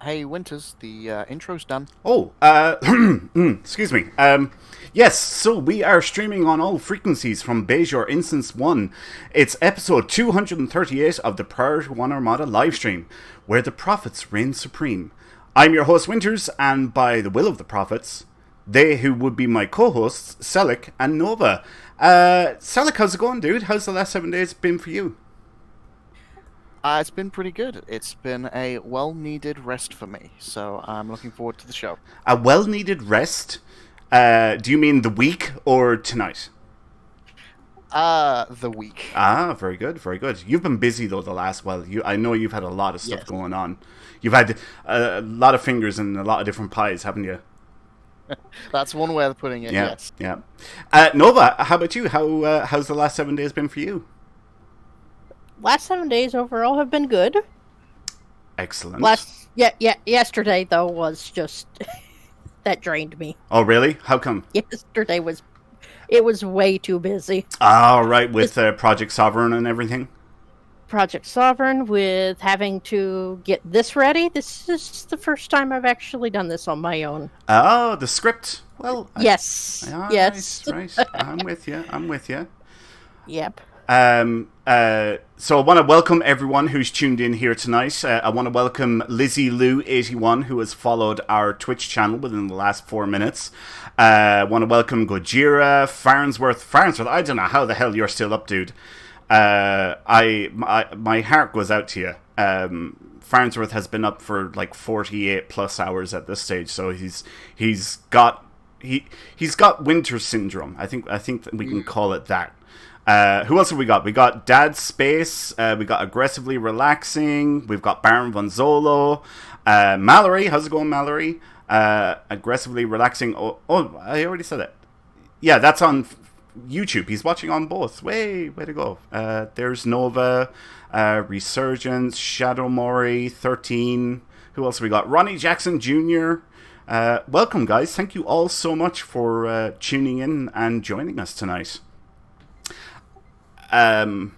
Hey, Winters, the intro's done. Oh, excuse me. Yes, so we are streaming on all frequencies from Bejor Instance 1. It's episode 238 of the Prior to One Armada livestream, where the prophets reign supreme. I'm your host, Winters, and by the will of the prophets, they who would be my co-hosts, Selic and Nova. Selic, how's it going, dude? How's the last 7 days been for you? It's been pretty good. It's been a well-needed rest for me, so I'm looking forward to the show. A well-needed rest? Do you mean the week or tonight? The week. Ah, very good, very good. You've been busy though the last while. I know you've had a lot of stuff Yes. going on. You've had a lot of fingers in a lot of different pies, haven't you? That's one way of putting it, Yeah, yes. yeah. Nova, how about you? How's the last 7 days been for you? Last 7 days overall have been good. Excellent. Yesterday though was just that drained me. Oh, really? How come? Yesterday was way too busy. Oh, right, with This Project Sovereign and everything. Project Sovereign with having to get this ready. This is the first time I've actually done this on my own. Oh, the script. Well, Yes. Yes. nice, right. I'm with you. I'm with you. Yep. So I want to welcome everyone who's tuned in here tonight. I want to welcome Lizzie Lou81, who has followed our Twitch channel within the last 4 minutes. I want to welcome Gojira, Farnsworth, I don't know how the hell you're still up, dude. My heart goes out to you. Farnsworth has been up for like 48 plus hours at this stage, so he's got winter syndrome. I think that we can call it that. Who else have we got? We got Dad Space. We got Aggressively Relaxing. We've got Baron Von Zolo. Mallory, how's it going, Mallory? Aggressively Relaxing. Oh, I already said it. Yeah, that's on YouTube. He's watching on both. Way to go. There's Nova, Resurgence, Shadow Mori, 13. Who else have we got? Ronnie Jackson Jr. Welcome, guys. Thank you all so much for tuning in and joining us tonight. I'm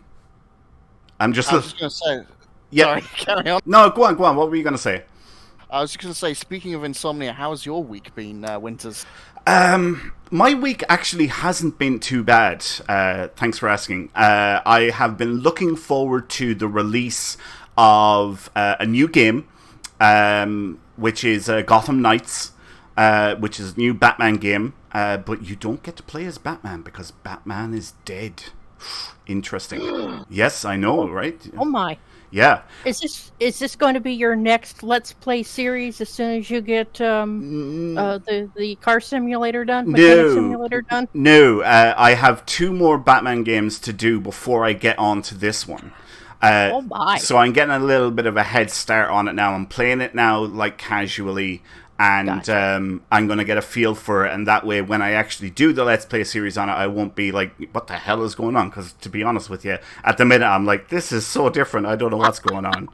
just. I was just going to say. Yeah. Sorry, carry on. No, go on. What were you going to say? I was just going to say, speaking of insomnia, how's your week been, Winters? My week actually hasn't been too bad. Thanks for asking. I have been looking forward to the release of a new game, which is Gotham Knights, which is a new Batman game. But you don't get to play as Batman because Batman is dead. Interesting. Yes, I know, right? Oh my. Yeah. Is this going to be your next Let's Play series as soon as you get the car simulator done? Mechanic simulator done? No, I have 2 more Batman games to do before I get on to this one. Oh my. So I'm getting a little bit of a head start on it now. I'm playing it now like casually, and Gotcha. I'm going to get a feel for it, and that way when I actually do the Let's Play series on it, I won't be like, what the hell is going on? Because to be honest with you, at the minute I'm like, this is so different, I don't know what's going on.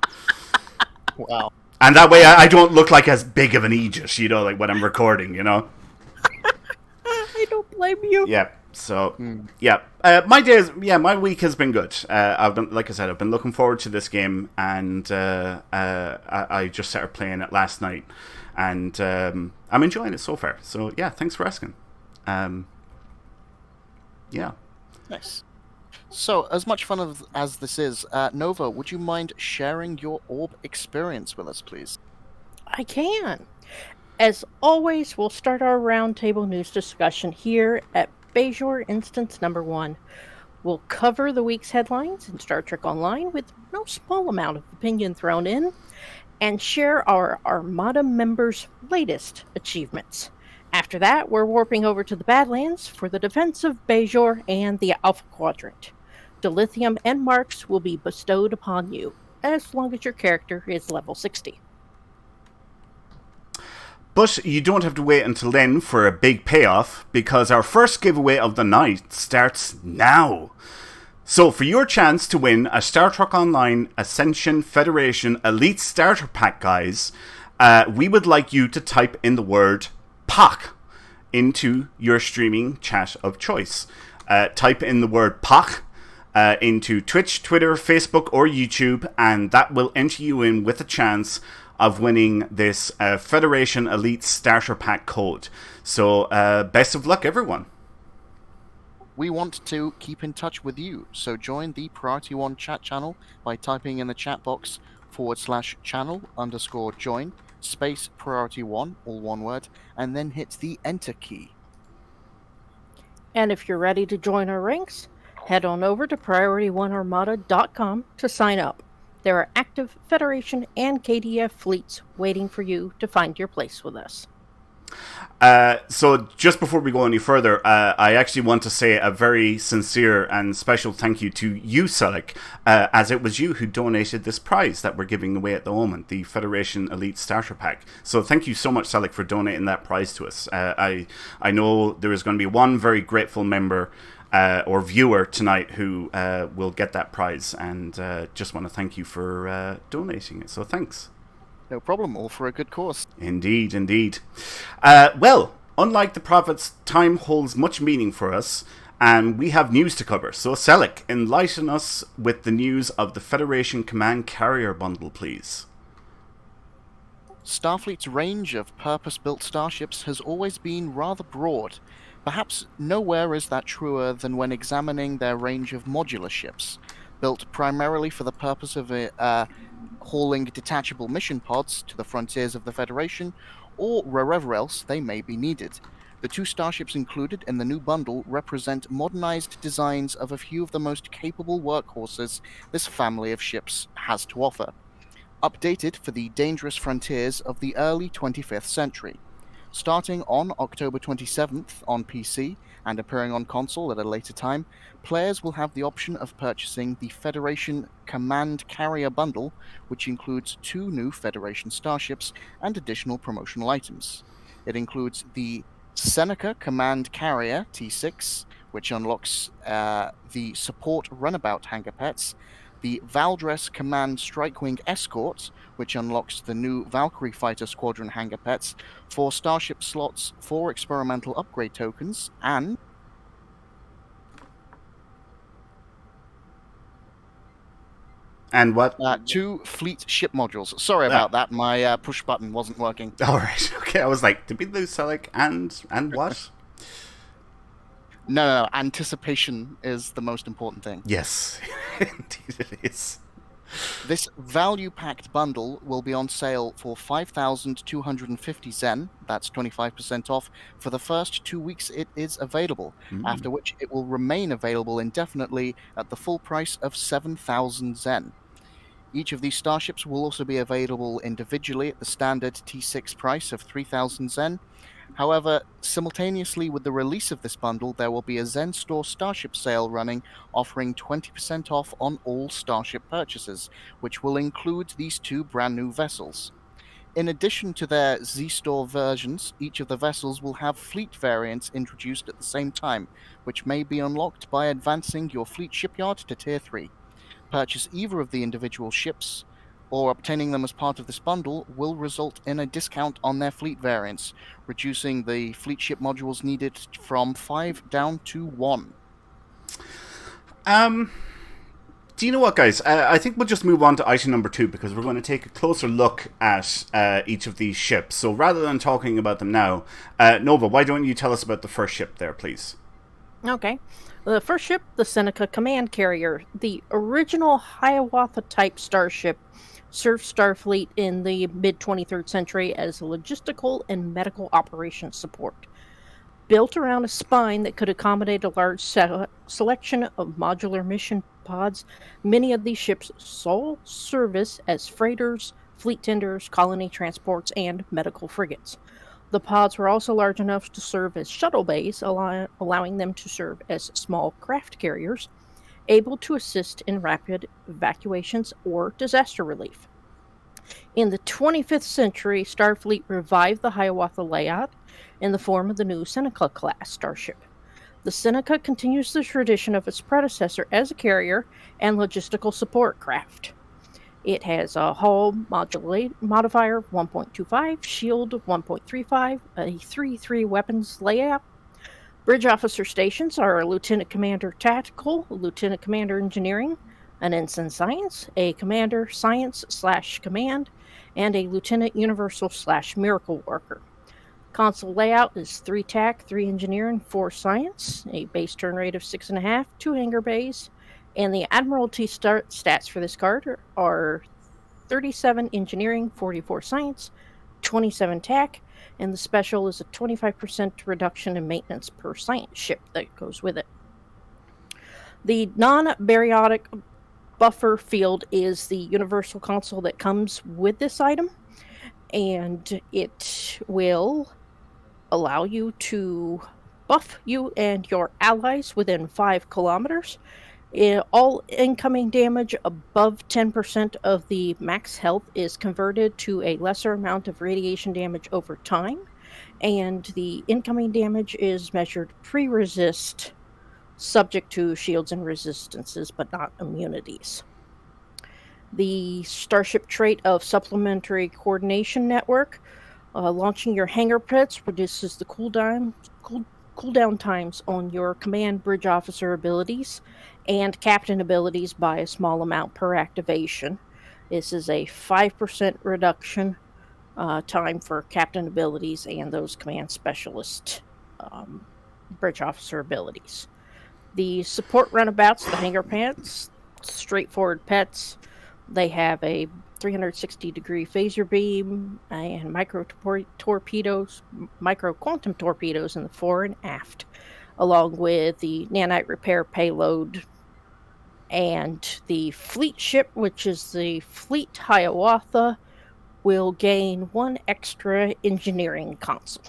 Wow. And that way I don't look like as big of an Aegis, like when I'm recording, I don't blame you. Yeah. So, yeah, my week has been good. I've been, like I said, I've been looking forward to this game, and I just started playing it last night, and I'm enjoying it so far. So, yeah, thanks for asking. Yeah. Nice. So, as much fun as this is, Nova, would you mind sharing your orb experience with us, please? I can. As always, we'll start our roundtable news discussion here at Bejor Instance Number 1. We'll cover the week's headlines in Star Trek Online with no small amount of opinion thrown in, and share our Armada members' latest achievements. After that, we're warping over to the Badlands for the defense of Bejor and the Alpha Quadrant. Dilithium and marks will be bestowed upon you, as long as your character is level 60. But you don't have to wait until then for a big payoff, because our first giveaway of the night starts now. So for your chance to win a Star Trek Online Ascension Federation Elite Starter Pack, guys, we would like you to type in the word PAC into your streaming chat of choice. Type in the word PAC into Twitch, Twitter, Facebook, or YouTube, and that will enter you in with a chance of winning this Federation Elite Starter Pack code. So, best of luck, everyone. We want to keep in touch with you, so join the Priority 1 chat channel by typing in the chat box /channel_join, space Priority 1, all one word, and then hit the Enter key. And if you're ready to join our ranks, head on over to PriorityOneArmada.com to sign up. There are active Federation and KDF fleets waiting for you to find your place with us. So just before we go any further, I actually want to say a very sincere and special thank you to you, Selic, as it was you who donated this prize that we're giving away at the moment, the Federation Elite Starter Pack. So thank you so much, Selic, for donating that prize to us. I know there is going to be one very grateful member or viewer tonight who will get that prize, and just want to thank you for donating it. So thanks. No problem, all for a good cause. Indeed, indeed. Well, unlike the prophets, time holds much meaning for us, and we have news to cover. So, Selic, enlighten us with the news of the Federation Command Carrier Bundle, please. Starfleet's range of purpose-built starships has always been rather broad. Perhaps nowhere is that truer than when examining their range of modular ships, built primarily for the purpose of hauling detachable mission pods to the frontiers of the Federation, or wherever else they may be needed. The two starships included in the new bundle represent modernized designs of a few of the most capable workhorses this family of ships has to offer, updated for the dangerous frontiers of the early 25th century. Starting on October 27th on PC and appearing on console at a later time, players will have the option of purchasing the Federation Command Carrier Bundle, which includes 2 new Federation starships and additional promotional items. It includes the Seneca Command Carrier T6, which unlocks the Support Runabout Hangar Pets, the Valdres Command Strikewing Escort, which unlocks the new Valkyrie Fighter Squadron Hangar Pets, 4 starship slots, 4 experimental upgrade tokens, and What? 2 fleet ship modules. Sorry about that, my push button wasn't working. Alright, okay, I was like, did we lose Selic? And what? No, anticipation is the most important thing. Yes, indeed it is. This value-packed bundle will be on sale for 5,250 Zen, that's 25% off, for the first 2 weeks it is available, after which it will remain available indefinitely at the full price of 7,000 Zen. Each of these starships will also be available individually at the standard T6 price of 3,000 Zen. However, simultaneously with the release of this bundle, there will be a Zen Store Starship sale running, offering 20% off on all Starship purchases, which will include these 2 brand new vessels. In addition to their Z-Store versions, each of the vessels will have fleet variants introduced at the same time, which may be unlocked by advancing your fleet shipyard to Tier 3. Purchase either of the individual ships, or obtaining them as part of this bundle will result in a discount on their fleet variants, reducing the fleet ship modules needed from 5 down to 1. Do you know what, guys? I think we'll just move on to item number 2, because we're going to take a closer look at each of these ships. So rather than talking about them now, Nova, why don't you tell us about the first ship there, please? Okay. The first ship, the Seneca Command Carrier, the original Hiawatha-type starship, served Starfleet in the mid-23rd century as logistical and medical operations support. Built around a spine that could accommodate a large selection of modular mission pods, many of these ships' sole service as freighters, fleet tenders, colony transports, and medical frigates. The pods were also large enough to serve as shuttle bays, allowing them to serve as small craft carriers, able to assist in rapid evacuations or disaster relief. In the 25th century, Starfleet revived the Hiawatha layout in the form of the new Seneca-class starship. The Seneca continues the tradition of its predecessor as a carrier and logistical support craft. It has a hull modifier 1.25, shield 1.35, a 3-3 weapons layout. Bridge officer stations are a Lieutenant Commander Tactical, Lieutenant Commander Engineering, an Ensign Science, a Commander Science/Command, and a Lieutenant Universal/Miracle Worker. Console layout is 3 TAC, 3 Engineering, 4 Science, a base turn rate of 6.5, 2 hangar bays, and the Admiralty stats for this card are 37 Engineering, 44 Science, 27 TAC, and the special is a 25% reduction in maintenance per science ship that goes with it. The non-baryotic buffer field is the universal console that comes with this item, and it will allow you to buff you and your allies within 5 kilometers. All incoming damage above 10% of the max health is converted to a lesser amount of radiation damage over time, and the incoming damage is measured pre-resist, subject to shields and resistances, but not immunities. The Starship trait of Supplementary Coordination Network. Launching your hangar pits reduces the cooldown times on your command bridge officer abilities and captain abilities by a small amount per activation. This is a 5% reduction time for captain abilities and those command specialist bridge officer abilities. The support runabouts, the hangar pants, straightforward pets. They have a 360-degree phaser beam and micro quantum torpedoes in the fore and aft, along with the nanite repair payload and the fleet ship, which is the Fleet Hiawatha, will gain 1 extra engineering console.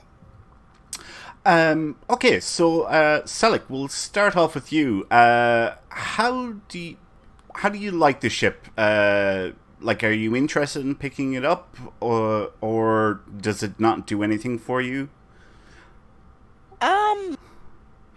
Okay, so Selic, we'll start off with you. How do you like the ship? Like, are you interested in picking it up, or does it not do anything for you?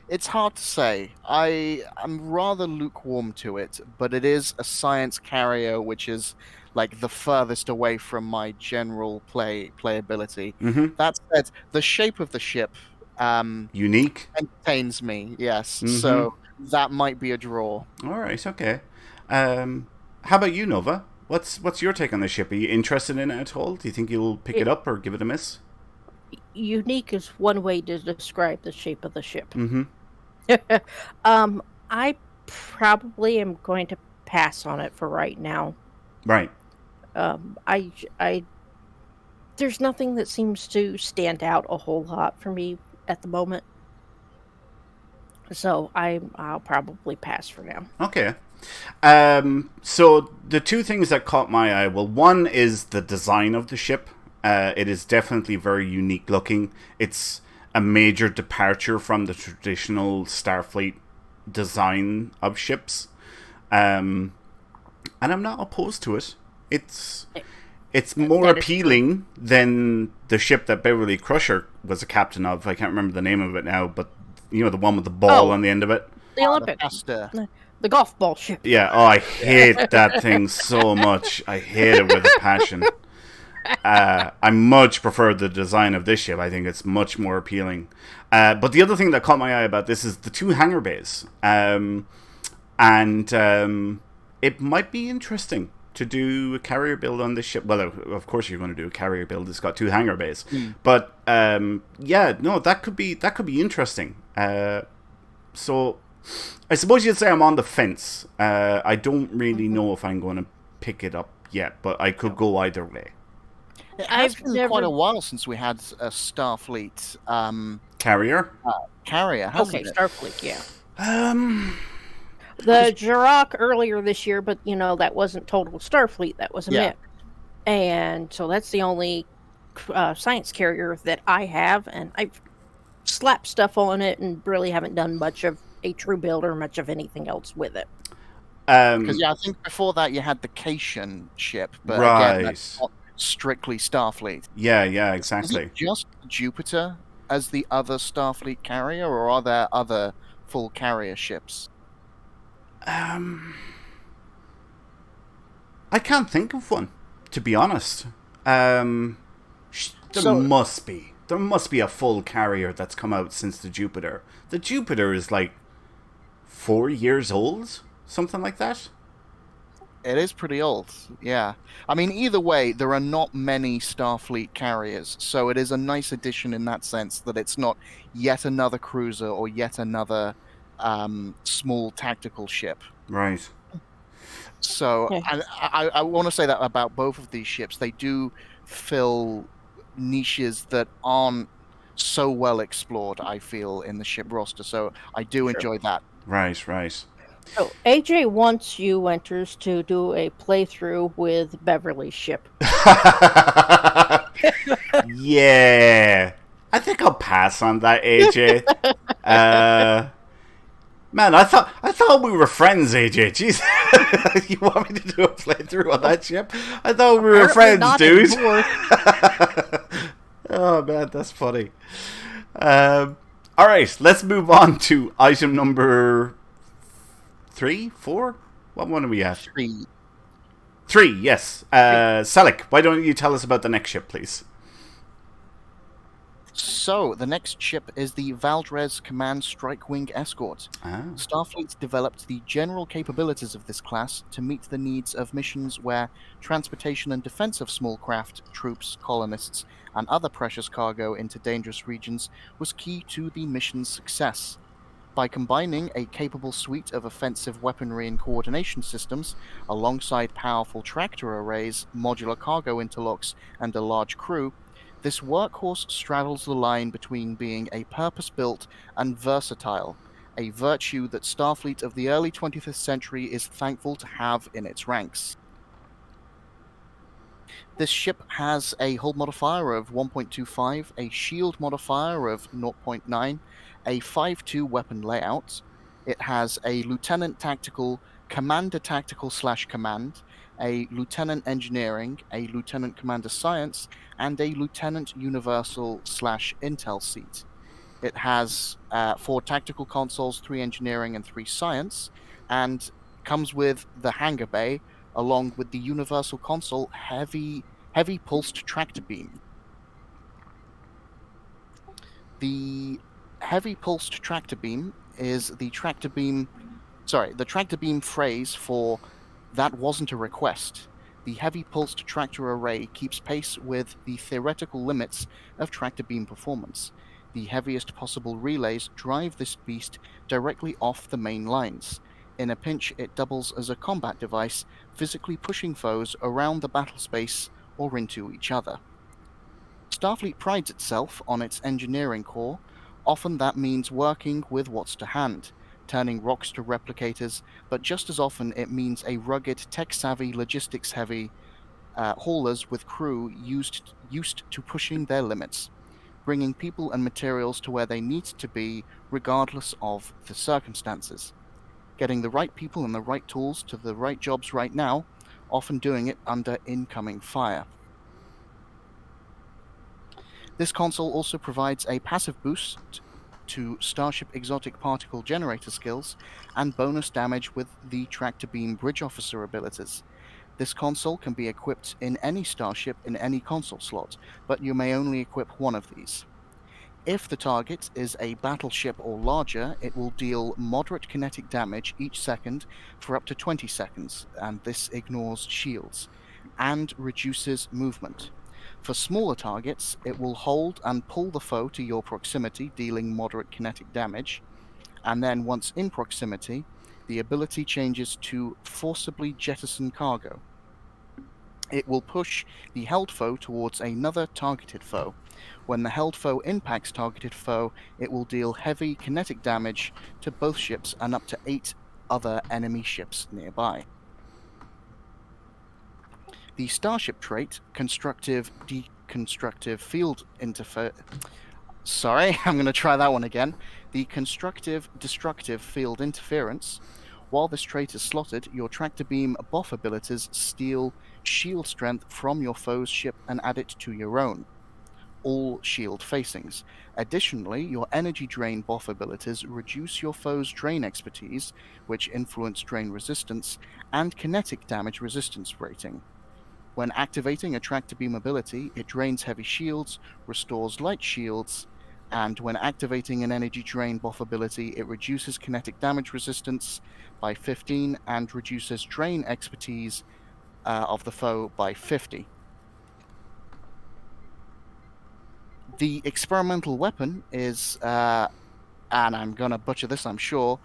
It's hard to say. I'm rather lukewarm to it, but it is a science carrier, which is like the furthest away from my general playability. Mm-hmm. That said, the shape of the ship Unique. entertains me, yes. Mm-hmm. So that might be a draw. All right, okay. How about you, Nova? What's your take on the ship? Are you interested in it at all? Do you think you'll pick it up or give it a miss? Unique is one way to describe the shape of the ship. Mm-hmm. I probably am going to pass on it for right now. Right. I there's nothing that seems to stand out a whole lot for me at the moment. So I'll probably pass for now. Okay. So the two things that caught my eye, well, one is the design of the ship. It is definitely very unique looking. It's a major departure from the traditional Starfleet design of ships. And I'm not opposed to it. It's more appealing than the ship that Beverly Crusher was a captain of. I can't remember the name of it now, but you know, the one with the ball on the end of it. The Olympic. The golf ball ship. Yeah, oh, I hate that thing so much. I hate it with a passion. I much prefer the design of this ship. I think it's much more appealing. But the other thing that caught my eye about this is the 2 hangar bays. And it might be interesting to do a carrier build on this ship. Well, of course you're going to do a carrier build. It's got 2 hangar bays. But yeah, no, that could be interesting. So I suppose you'd say I'm on the fence. I don't really know if I'm going to pick it up yet, but I could go either way. It has been quite a while since we had a Starfleet carrier, hasn't it? Starfleet, yeah. The Jirac earlier this year, but you know that wasn't total Starfleet. That was a mix, and so that's the only science carrier that I have, and I've slapped stuff on it and really haven't done much of a true build or much of anything else with it. Because I think before that you had the Cation ship, but again, that's not strictly Starfleet. Yeah, exactly. Is it just Jupiter as the other Starfleet carrier, or are there other full carrier ships? I can't think of one, to be honest. There must be. There must be a full carrier that's come out since the Jupiter. The Jupiter is like 4 years old, something like that. It is pretty old, yeah. I mean, either way, there are not many Starfleet carriers, so it is a nice addition in that sense that it's not yet another cruiser or yet another small tactical ship. Right. So, I want to say that about both of these ships. They do fill niches that aren't so well explored, I feel, in the ship roster, so I do enjoy that. Right. So AJ wants you Winters to do a playthrough with Beverly's ship. Yeah. I think I'll pass on that, AJ. Uh, Man, I thought we were friends, AJ. Jeez, you want me to do a playthrough on that ship? I thought we were Apparently friends, not dude. anymore. Oh man, that's funny. All right, let's move on to item number 3, 4. What one are we at? 3. 3. Yes. Selic, why don't you tell us about the next ship, please? So, the next ship is the Valdres Command Strike Wing Escort. Ah. Starfleet developed the general capabilities of this class to meet the needs of missions where transportation and defense of small craft, troops, colonists, and other precious cargo into dangerous regions was key to the mission's success. By combining a capable suite of offensive weaponry and coordination systems, alongside powerful tractor arrays, modular cargo interlocks, and a large crew, this workhorse straddles the line between being a purpose-built and versatile, a virtue that Starfleet of the early 20th century is thankful to have in its ranks. This ship has a hull modifier of 1.25, a shield modifier of 0.9, a 5-2 weapon layout. It has a lieutenant tactical, commander tactical / command, a lieutenant engineering, a lieutenant commander science, and a lieutenant universal / intel seat. It has 4 tactical consoles, 3 engineering, and 3 science, and comes with the hangar bay along with the universal console heavy pulsed tractor beam. The heavy pulsed tractor beam is the tractor beam phrase for "that wasn't a request." The heavy pulsed tractor array keeps pace with the theoretical limits of tractor beam performance. The heaviest possible relays drive this beast directly off the main lines. In a pinch, it doubles as a combat device, physically pushing foes around the battle space or into each other. Starfleet prides itself on its engineering core. Often that means working with what's to hand, turning rocks to replicators, but just as often it means a rugged, tech-savvy, logistics-heavy haulers with crew used to pushing their limits, bringing people and materials to where they need to be regardless of the circumstances. Getting the right people and the right tools to the right jobs right now, often doing it under incoming fire. This console also provides a passive boost to Starship exotic particle generator skills and bonus damage with the tractor beam bridge officer abilities. This console can be equipped in any starship in any console slot, but you may only equip one of these. If the target is a battleship or larger, it will deal moderate kinetic damage each second for up to 20 seconds, and this ignores shields, and reduces movement. For smaller targets, it will hold and pull the foe to your proximity, dealing moderate kinetic damage, and then once in proximity, the ability changes to forcibly jettison cargo. It will push the held foe towards another targeted foe. When the held foe impacts targeted foe, it will deal heavy kinetic damage to both ships and up to 8 other enemy ships nearby. The Starship trait, Constructive Deconstructive Field Interference. Sorry, I'm going to try that one again. The Constructive Destructive Field Interference. While this trait is slotted, your tractor beam buff abilities steal shield strength from your foe's ship and add it to your own. All shield facings. Additionally, your energy drain buff abilities reduce your foe's drain expertise, which influence drain resistance, and kinetic damage resistance rating. When activating a tractor beam ability, it drains heavy shields, restores light shields, and when activating an energy drain buff ability, it reduces kinetic damage resistance by 15 and reduces drain expertise of the foe by 50. The experimental weapon is, and I'm gonna butcher this, I'm sure,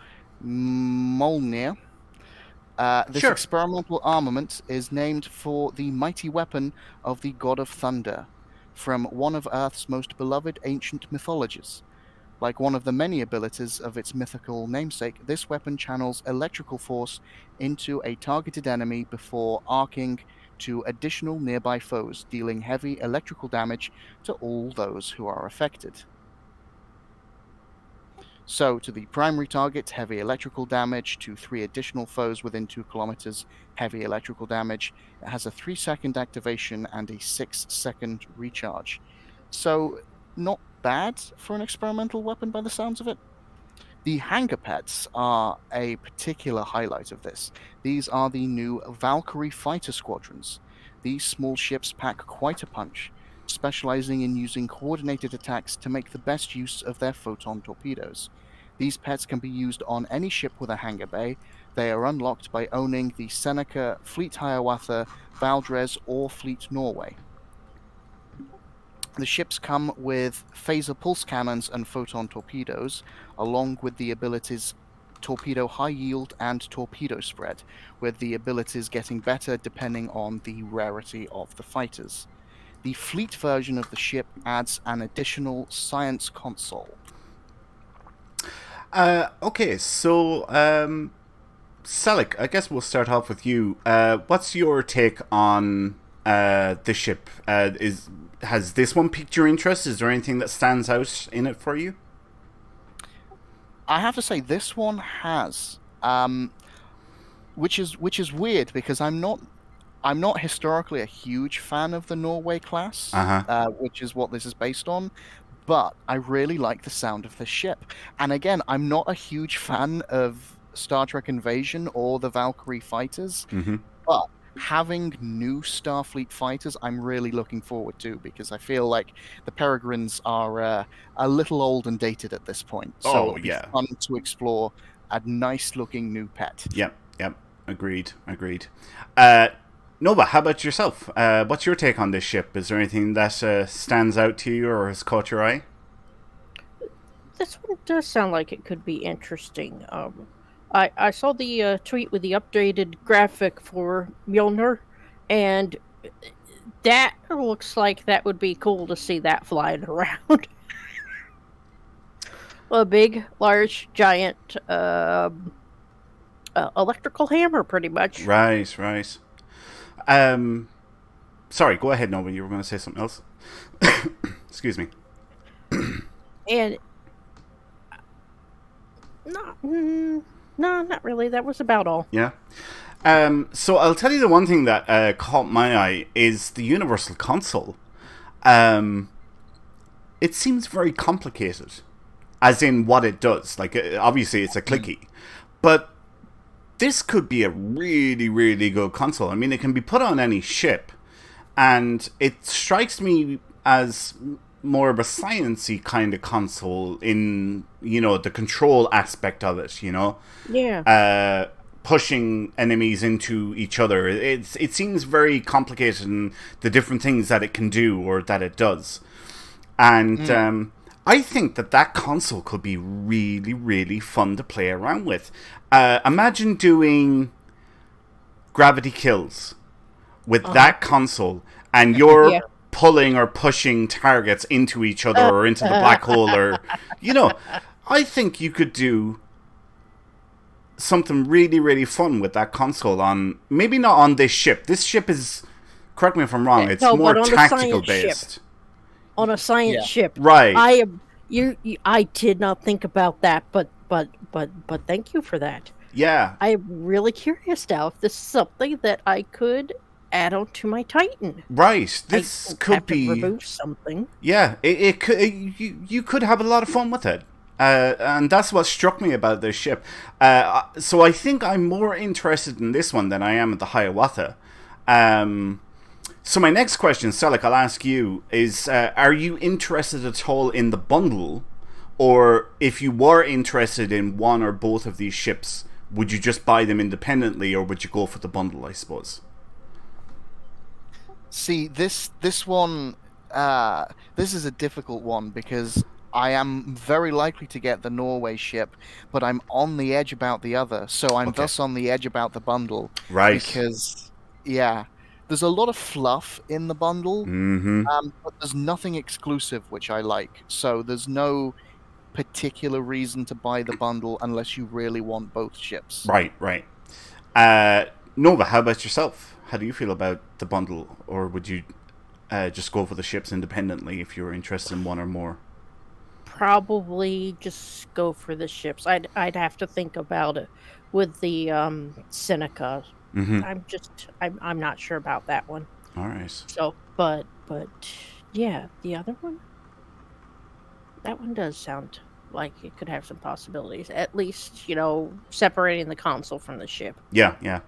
Molnir. This Sure. experimental armament is named for the mighty weapon of the god of thunder, from one of Earth's most beloved ancient mythologies. Like one of the many abilities of its mythical namesake, this weapon channels electrical force into a targeted enemy before arcing to additional nearby foes, dealing heavy electrical damage to all those who are affected. So, to the primary target, heavy electrical damage. To 3 additional foes within 2 kilometers, heavy electrical damage. It has a 3-second activation and a 6-second recharge. So, not bad for an experimental weapon by the sounds of it. The hangar pets are a particular highlight of this. These are the new Valkyrie fighter squadrons. These small ships pack quite a punch, specializing in using coordinated attacks to make the best use of their photon torpedoes. These pets can be used on any ship with a hangar bay. They are unlocked by owning the Seneca, Fleet Hiawatha, Valdres, or Fleet Norway. The ships come with phaser pulse cannons and photon torpedoes, along with the abilities Torpedo High Yield and Torpedo Spread, with the abilities getting better depending on the rarity of the fighters. The fleet version of the ship adds an additional science console. Okay, so Salik, I guess we'll start off with you. What's your take on the ship? Has this one piqued your interest? Is there anything that stands out in it for you? I have to say this one has, which is weird because I'm not historically a huge fan of the Norway class, which is what this is based on. But I really like the sound of this ship. And again, I'm not a huge fan of Star Trek Invasion or the Valkyrie fighters, but having new Starfleet fighters, I'm really looking forward to, because I feel like the Peregrines are a little old and dated at this point. So it'll be fun to explore a nice-looking new pet. Yep. Agreed. Nova, how about yourself? What's your take on this ship? Is there anything that stands out to you or has caught your eye? This one does sound like it could be interesting. I saw the tweet with the updated graphic for Mjolnir, and that looks like that would be cool to see that flying around. A big, large, giant electrical hammer, pretty much. Right. Sorry, go ahead, Nova. You were going to say something else. Excuse me. And no, not really. That was about all. Yeah. So I'll tell you the one thing that caught my eye is the Universal Console. It seems very complicated, as in what it does. Like, obviously, it's a clicky, but this could be a really, really good console. I mean, it can be put on any ship, and it strikes me as more of a science-y kind of console in, the control aspect of it, Yeah. Pushing enemies into each other. It seems very complicated in the different things that it can do or that it does. And I think that console could be really, really fun to play around with. Imagine doing gravity kills with that console, and you're pulling or pushing targets into each other or into the black hole, or I think you could do something really, really fun with that console on, maybe not on this ship. This ship is, correct me if I'm wrong, it's more tactical based. Ship. On a science ship, right? I did not think about that, but thank you for that. Yeah, I'm really curious now if this is something that I could add on to my Titan. Right, this could be remove something. Yeah, it could. You could have a lot of fun with it. And that's what struck me about this ship. So I think I'm more interested in this one than I am at the Hiawatha. So my next question, Selic, I'll ask you, is are you interested at all in the bundle? Or if you were interested in one or both of these ships, would you just buy them independently, or would you go for the bundle, I suppose? See, this one, this is a difficult one, because I am very likely to get the Norway ship, but I'm on the edge about the other, so I'm thus on the edge about the bundle. Right. Because, there's a lot of fluff in the bundle, but there's nothing exclusive, which I like. So there's no particular reason to buy the bundle unless you really want both ships. Right. Nova, how about yourself? how do you feel about the bundle, or would you just go for the ships independently if you were interested in one or more? Probably just go for the ships. I'd have to think about it with the Seneca. Mm-hmm. I'm not sure about that one. All right. So, but yeah, the other one, that one does sound like it could have some possibilities. At least, separating the console from the ship. Yeah, yeah.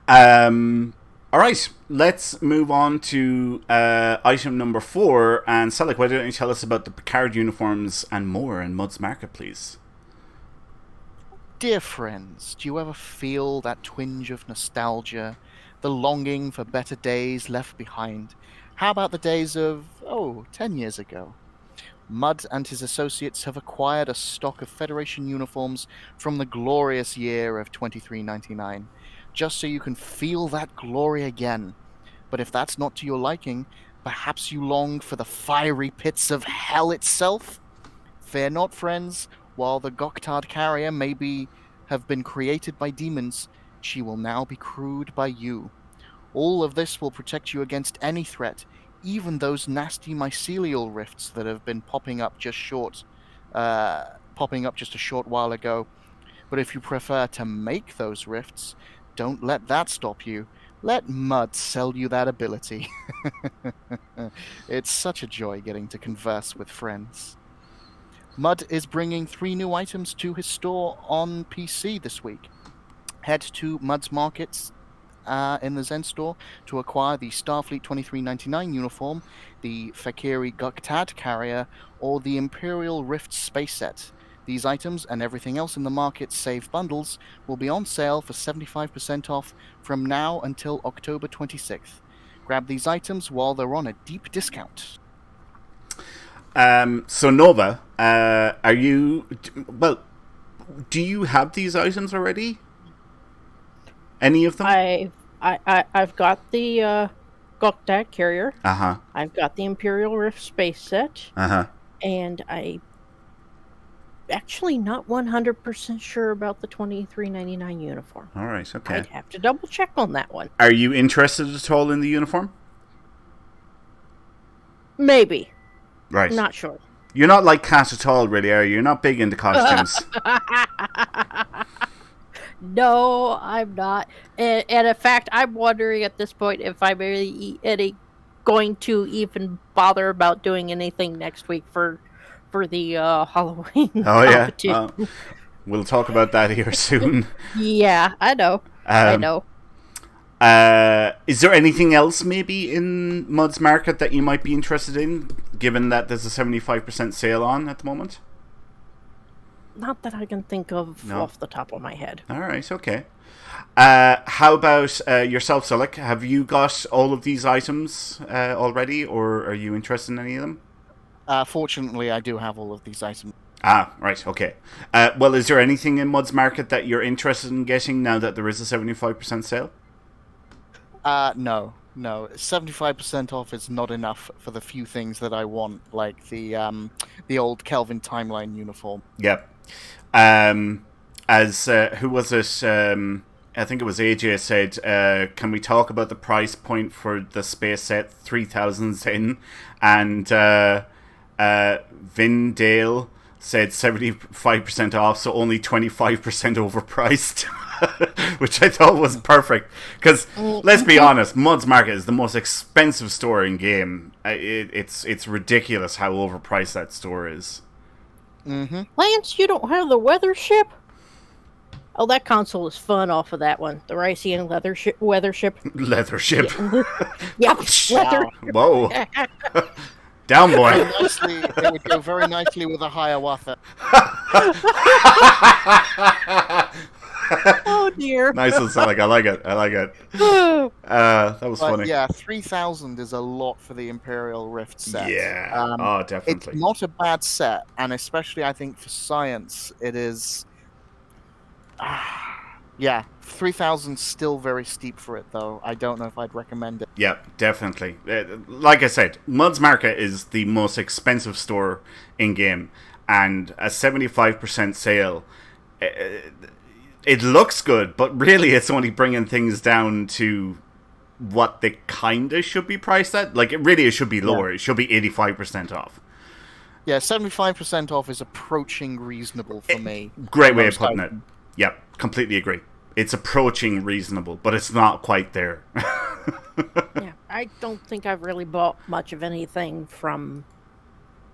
All right, let's move on to item number 4. And Selic, why don't you tell us about the Picard uniforms and more in Mud's Market, please? Dear friends, do you ever feel that twinge of nostalgia, the longing for better days left behind? How about the days of, 10 years ago? Mudd and his associates have acquired a stock of Federation uniforms from the glorious year of 2399, just so you can feel that glory again. But if that's not to your liking, perhaps you long for the fiery pits of hell itself? Fear not, friends. While the Goktard carrier have been created by demons, she will now be crewed by you. All of this will protect you against any threat, even those nasty mycelial rifts that have been popping up just a short while ago. But if you prefer to make those rifts, don't let that stop you. Let Mud sell you that ability. It's such a joy getting to converse with friends. Mud is bringing 3 new items to his store on PC this week. Head to Mud's Markets in the Zen store to acquire the Starfleet 2399 uniform, the Fakiri Guktad carrier, or the Imperial Rift space set. These items and everything else in the market save bundles will be on sale for 75% off from now until October 26th. Grab these items while they're on a deep discount. So Nova, do you have these items already? Any of them? I've got the Gokdak carrier. Uh-huh. I've got the Imperial Rift space set. Uh-huh. And I actually not 100% sure about the 2399 uniform. All right, okay. I'd have to double check on that one. Are you interested at all in the uniform? Maybe. Right. Not sure. You're not like Kat at all, really, are you? You're not big into costumes. No, I'm not. And in fact, I'm wondering at this point if I'm really going to even bother about doing anything next week for the Halloween competition. We'll talk about that here soon. Yeah, I know. I know. Is there anything else maybe in Mud's Market that you might be interested in, given that there's a 75% sale on at the moment? Not that I can think of off the top of my head. All right, okay. How about yourself, Sulik? Have you got all of these items already, or are you interested in any of them? Fortunately, I do have all of these items. Ah, right, okay. Well, is there anything in Mud's Market that you're interested in getting now that there is a 75% sale? No. 75% off is not enough for the few things that I want, like the old Kelvin Timeline uniform. Yep. Who was it? I think it was AJ said, can we talk about the price point for the space set 3000 Zen? And Vin Dale said 75% off, so only 25% overpriced, which I thought was perfect. Because let's be honest, Mud's Market is the most expensive store in game. It's ridiculous how overpriced that store is. Mm-hmm. Lance, you don't have the weather ship? Oh, that console is fun off of that one. The Rycian weather ship. Leather ship. Yep, leather. Whoa. Down, boy. It would go very nicely with a Hiawatha. Oh, dear. Nice and Sonic. I like it. That was funny. Yeah, 3,000 is a lot for the Imperial Rift set. Yeah. Definitely. It's not a bad set, and especially I think for science, it is... yeah, 3,000 still very steep for it, though. I don't know if I'd recommend it. Yeah, definitely. Like I said, Mud's Market is the most expensive store in game, and a 75% sale. it looks good, but really it's only bringing things down to what they kind of should be priced at. Like, it should be lower. It should be 85% off. Yeah, 75% off is approaching reasonable for me. Great way of putting it. Yep, completely agree. It's approaching reasonable, but it's not quite there. Yeah, I don't think I've really bought much of anything from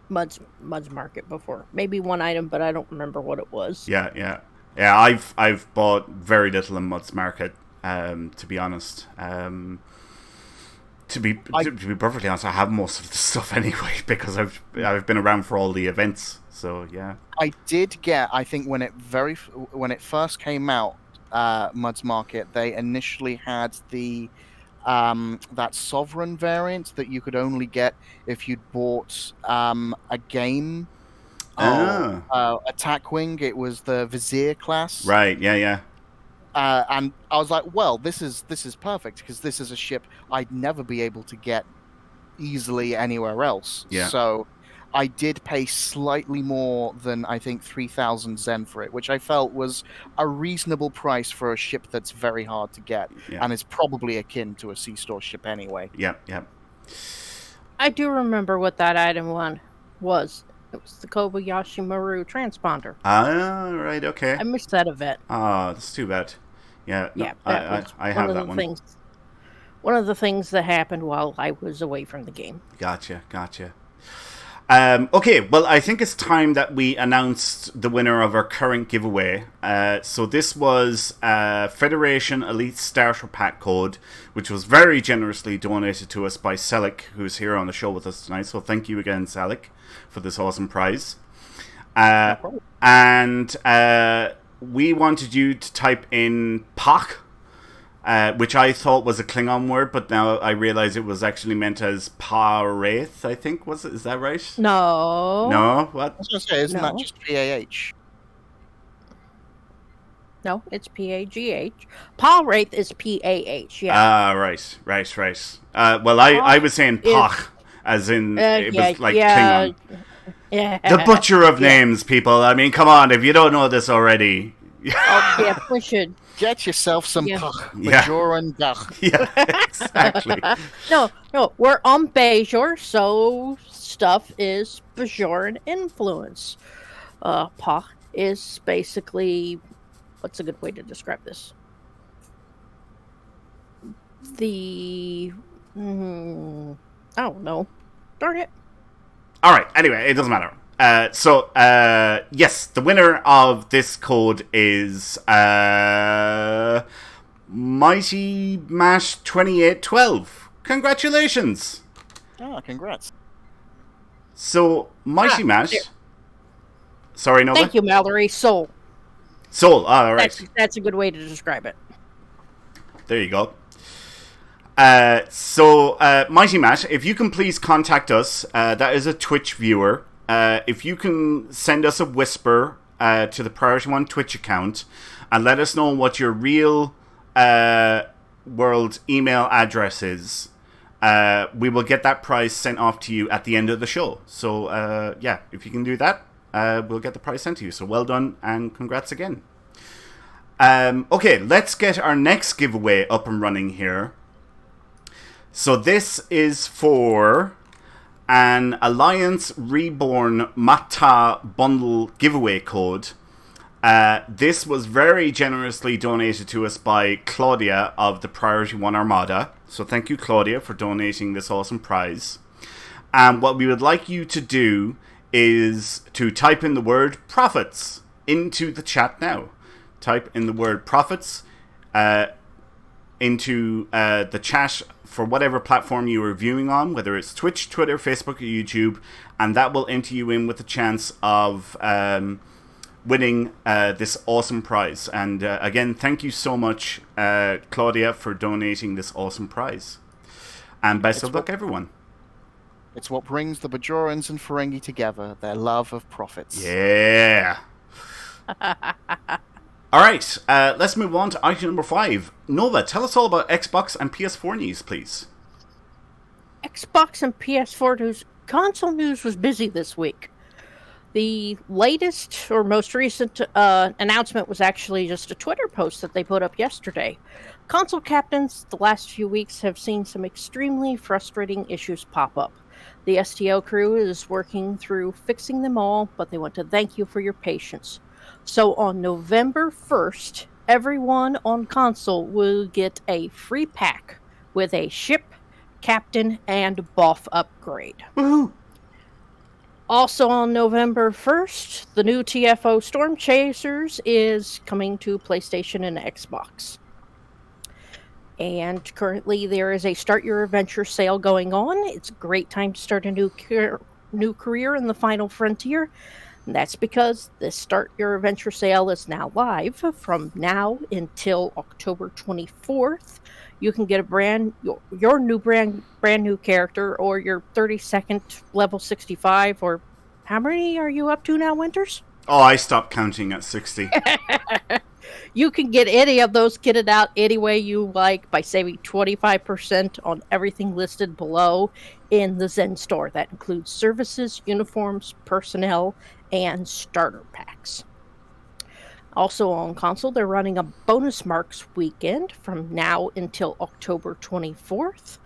Mud's Market before. Maybe one item, but I don't remember what it was. Yeah. I've bought very little in Mud's Market, to be honest. To be perfectly honest, I have most of the stuff anyway because I've been around for all the events. So yeah, I did get. I think when it first came out, Mud's Market, they initially had the that Sovereign variant that you could only get if you'd bought a game. Attack Wing. It was the Vizier class. Right. Yeah. And I was like, well, this is perfect because this is a ship I'd never be able to get easily anywhere else. Yeah. So I did pay slightly more than I think 3,000 Zen for it, which I felt was a reasonable price for a ship that's very hard to get and is probably akin to a sea store ship anyway. Yeah. I do remember what that item one was. It was the Kobayashi Maru transponder. Ah, right, okay. I missed that event. Ah, that's too bad. Yeah, Yeah, I have that one. One of the things that happened while I was away from the game. Gotcha. Okay, well, I think it's time that we announced the winner of our current giveaway. So this was Federation Elite Starter Pack code, which was very generously donated to us by Selic, who's here on the show with us tonight. So thank you again, Selic, for this awesome prize. And we wanted you to type in POC, which I thought was a Klingon word, but now I realize it was actually meant as Pa-Wraith, I think. Is that right? No. No? What? I was going to say, isn't that just PAH? No, it's PAGH. Pa-Wraith is PAH, yeah. Ah, right. Well, I was saying POC, as in it was like Klingon. Yeah. The butcher of names, people. I mean, come on, if you don't know this already. Oh, yeah, we should. Get yourself some Yeah. Bajoran Dach. Yeah, exactly. No, we're on Bajor, so stuff is Bajoran influence. Pa is basically, what's a good way to describe this? I don't know. Darn it. All right. Anyway, it doesn't matter. Yes, the winner of this code is Mighty Mash 2812. Congratulations! Oh, congrats. So Mighty Mash. There. Sorry, Nova. Thank you, Mallory. Soul. All right. That's a good way to describe it. There you go. Mighty Matt, if you can please contact us, that is a Twitch viewer. If you can send us a whisper to the Priority One Twitch account and let us know what your real world email address is, we will get that prize sent off to you at the end of the show. So, if you can do that, we'll get the prize sent to you. So well done and congrats again. Okay, let's get our next giveaway up and running here. So this is for an Alliance Reborn Mata bundle giveaway code. This was very generously donated to us by Claudia of the Priority One Armada. So thank you, Claudia, for donating this awesome prize. And what we would like you to do is to type in the word profits into the chat now. Type in the word profits into the chat for whatever platform you are viewing on, whether it's Twitch, Twitter, Facebook, or YouTube, and that will enter you in with the chance of winning this awesome prize. And again, thank you so much, Claudia, for donating this awesome prize. And best of luck, everyone. It's what brings the Bajorans and Ferengi together, their love of profits. Yeah. All right, let's move on to item number 5. Nova, tell us all about Xbox and PS4 news, please. Xbox and PS4 news. Console news was busy this week. The latest or most recent announcement was actually just a Twitter post that they put up yesterday. Console captains the last few weeks have seen some extremely frustrating issues pop up. The STO crew is working through fixing them all, but they want to thank you for your patience. So on November 1st, everyone on console will get a free pack with a ship, captain, and buff upgrade. Woohoo! Also on November 1st, the new TFO Storm Chasers is coming to PlayStation and Xbox. And currently there is a Start Your Adventure sale going on. It's a great time to start a new career in the Final Frontier. And that's because the Start Your Adventure sale is now live from now until October 24th. You can get your new brand new character or your 32nd level 65, or how many are you up to now, Winters? Oh, I stopped counting at 60. You can get any of those kitted out any way you like by saving 25% on everything listed below in the Zen store. That includes services, uniforms, personnel, and starter packs. Also on console, they're running a bonus marks weekend from now until October 24th.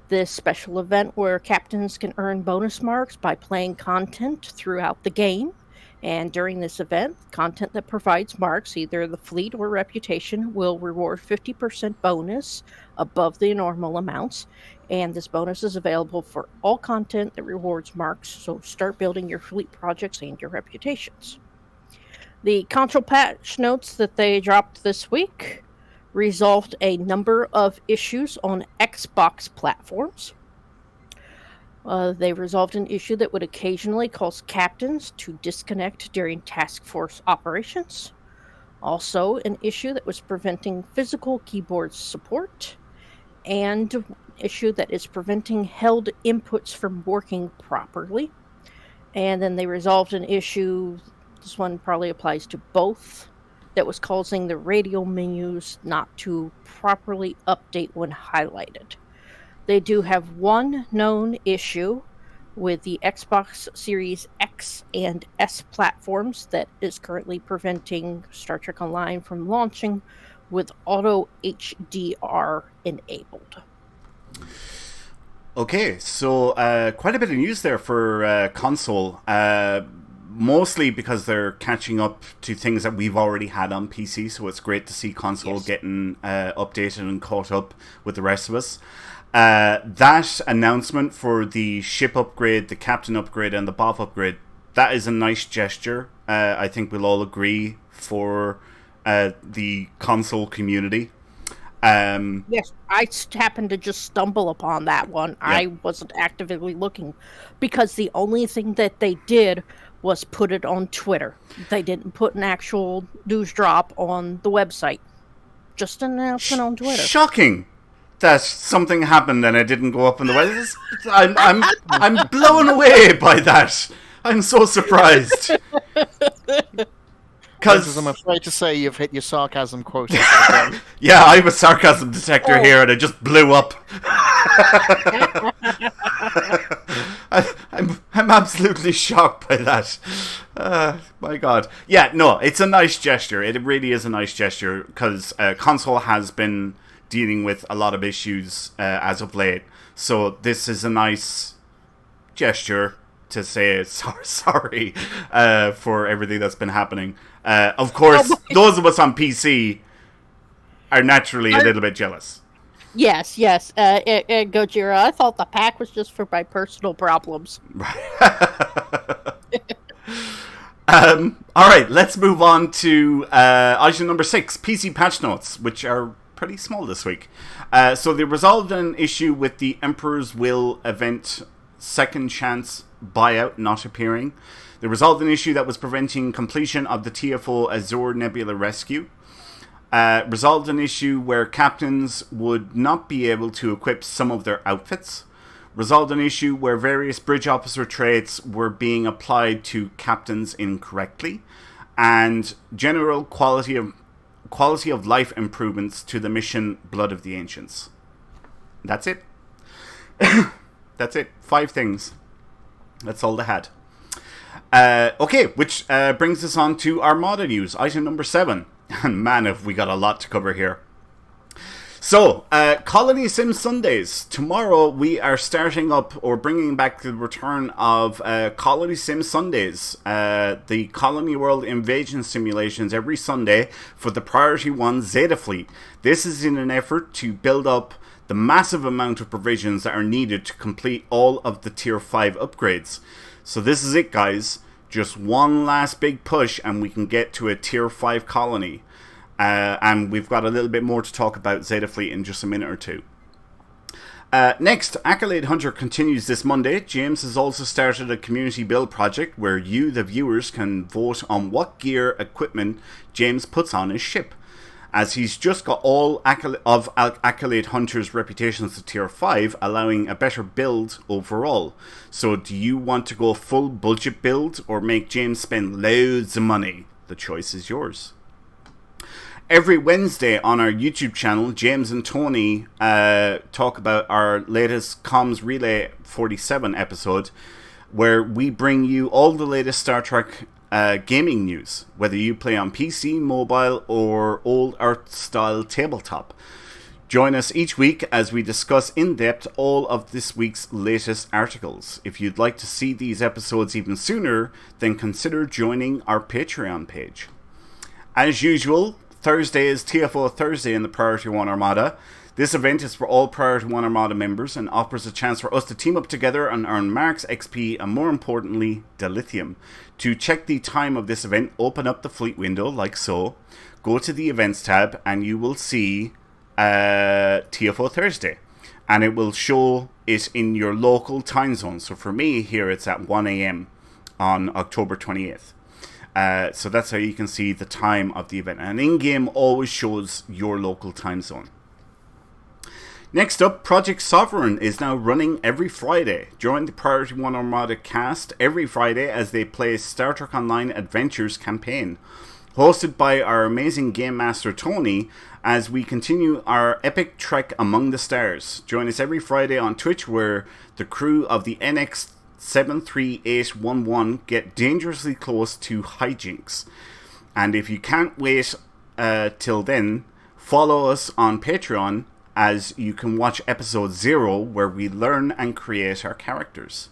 This special event where captains can earn bonus marks by playing content throughout the game. And during this event, content that provides marks, either the fleet or reputation, will reward 50% bonus above the normal amounts. And this bonus is available for all content that rewards marks, so start building your fleet projects and your reputations. The console patch notes that they dropped this week resolved a number of issues on Xbox platforms. They resolved an issue that would occasionally cause captains to disconnect during task force operations. Also, an issue that was preventing physical keyboard support. And an issue that is preventing held inputs from working properly. And then they resolved an issue, this one probably applies to both, that was causing the radio menus not to properly update when highlighted. They do have one known issue with the Xbox Series X and S platforms that is currently preventing Star Trek Online from launching with auto HDR enabled. Okay, so quite a bit of news there for console. Mostly because they're catching up to things that we've already had on PC, so it's great to see console getting updated and caught up with the rest of us. That announcement for the ship upgrade, the captain upgrade, and the BOF upgrade, that is a nice gesture. I think we'll all agree for the console community. Yes, I happened to just stumble upon that one. Yep. I wasn't actively looking because the only thing that they did was put it on Twitter. They didn't put an actual news drop on the website. Just an announcement on Twitter. Shocking that something happened and it didn't go up on the website. I'm blown away by that. I'm so surprised. Because I'm afraid to say you've hit your sarcasm quota. Yeah, I have a sarcasm detector here and it just blew up. I'm absolutely shocked by that. My God. Yeah, no, it's a nice gesture. It really is a nice gesture because console has been dealing with a lot of issues as of late. So this is a nice gesture to say sorry for everything that's been happening. Of course, those of us on PC are naturally a little bit jealous. Yes. Gojira, I thought the pack was just for my personal problems. All right, let's move on to item number 6, PC patch notes, which are pretty small this week. So they resolved an issue with the Emperor's Will event second chance buyout not appearing. They resolved an issue that was preventing completion of the TFO Azure Nebula rescue. Resolved an issue where captains would not be able to equip some of their outfits. Resolved an issue where various bridge officer traits were being applied to captains incorrectly. And general quality of life improvements to the mission Blood of the Ancients. That's it. That's it. 5 things. That's all they had. Okay, which brings us on to Armada news, item number 7. And man, have we got a lot to cover here. So, Colony Sim Sundays. Tomorrow we are starting up or bringing back the return of Colony Sim Sundays. The Colony World invasion simulations every Sunday for the Priority 1 Zeta Fleet. This is in an effort to build up the massive amount of provisions that are needed to complete all of the Tier 5 upgrades. So this is it, guys. Just one last big push and we can get to a Tier 5 colony. And we've got a little bit more to talk about Zeta Fleet in just a minute or two. Next, Accolade Hunter continues this Monday. James has also started a community build project where you, the viewers, can vote on what gear equipment James puts on his ship. As he's just got all Accolade Hunter's reputations to Tier 5, allowing a better build overall. So do you want to go full budget build or make James spend loads of money? The choice is yours. Every Wednesday on our YouTube channel, James and Tony talk about our latest Comms Relay 47 episode, where we bring you all the latest Star Trek gaming news, whether you play on PC, mobile, or old Earth-style tabletop. Join us each week as we discuss in depth all of this week's latest articles. If you'd like to see these episodes even sooner, then consider joining our Patreon page. As usual, Thursday is TFO Thursday in the Priority 1 Armada. This event is for all Priority 1 Armada members and offers a chance for us to team up together and earn marks, XP, and more importantly, dilithium. To check the time of this event, open up the fleet window like so, go to the events tab, and you will see TFO Thursday. And it will show it in your local time zone. So for me, here it's at 1 a.m. on October 28th. So that's how you can see the time of the event. And in-game always shows your local time zone. Next up, Project Sovereign is now running every Friday. Join the Priority 1 Armada cast every Friday as they play Star Trek Online Adventures campaign. Hosted by our amazing Game Master Tony, as we continue our epic trek among the stars. Join us every Friday on Twitch, where the crew of the NX 73811 get dangerously close to hijinks. And if you can't wait till then, follow us on Patreon as you can watch episode 0 where we learn and create our characters.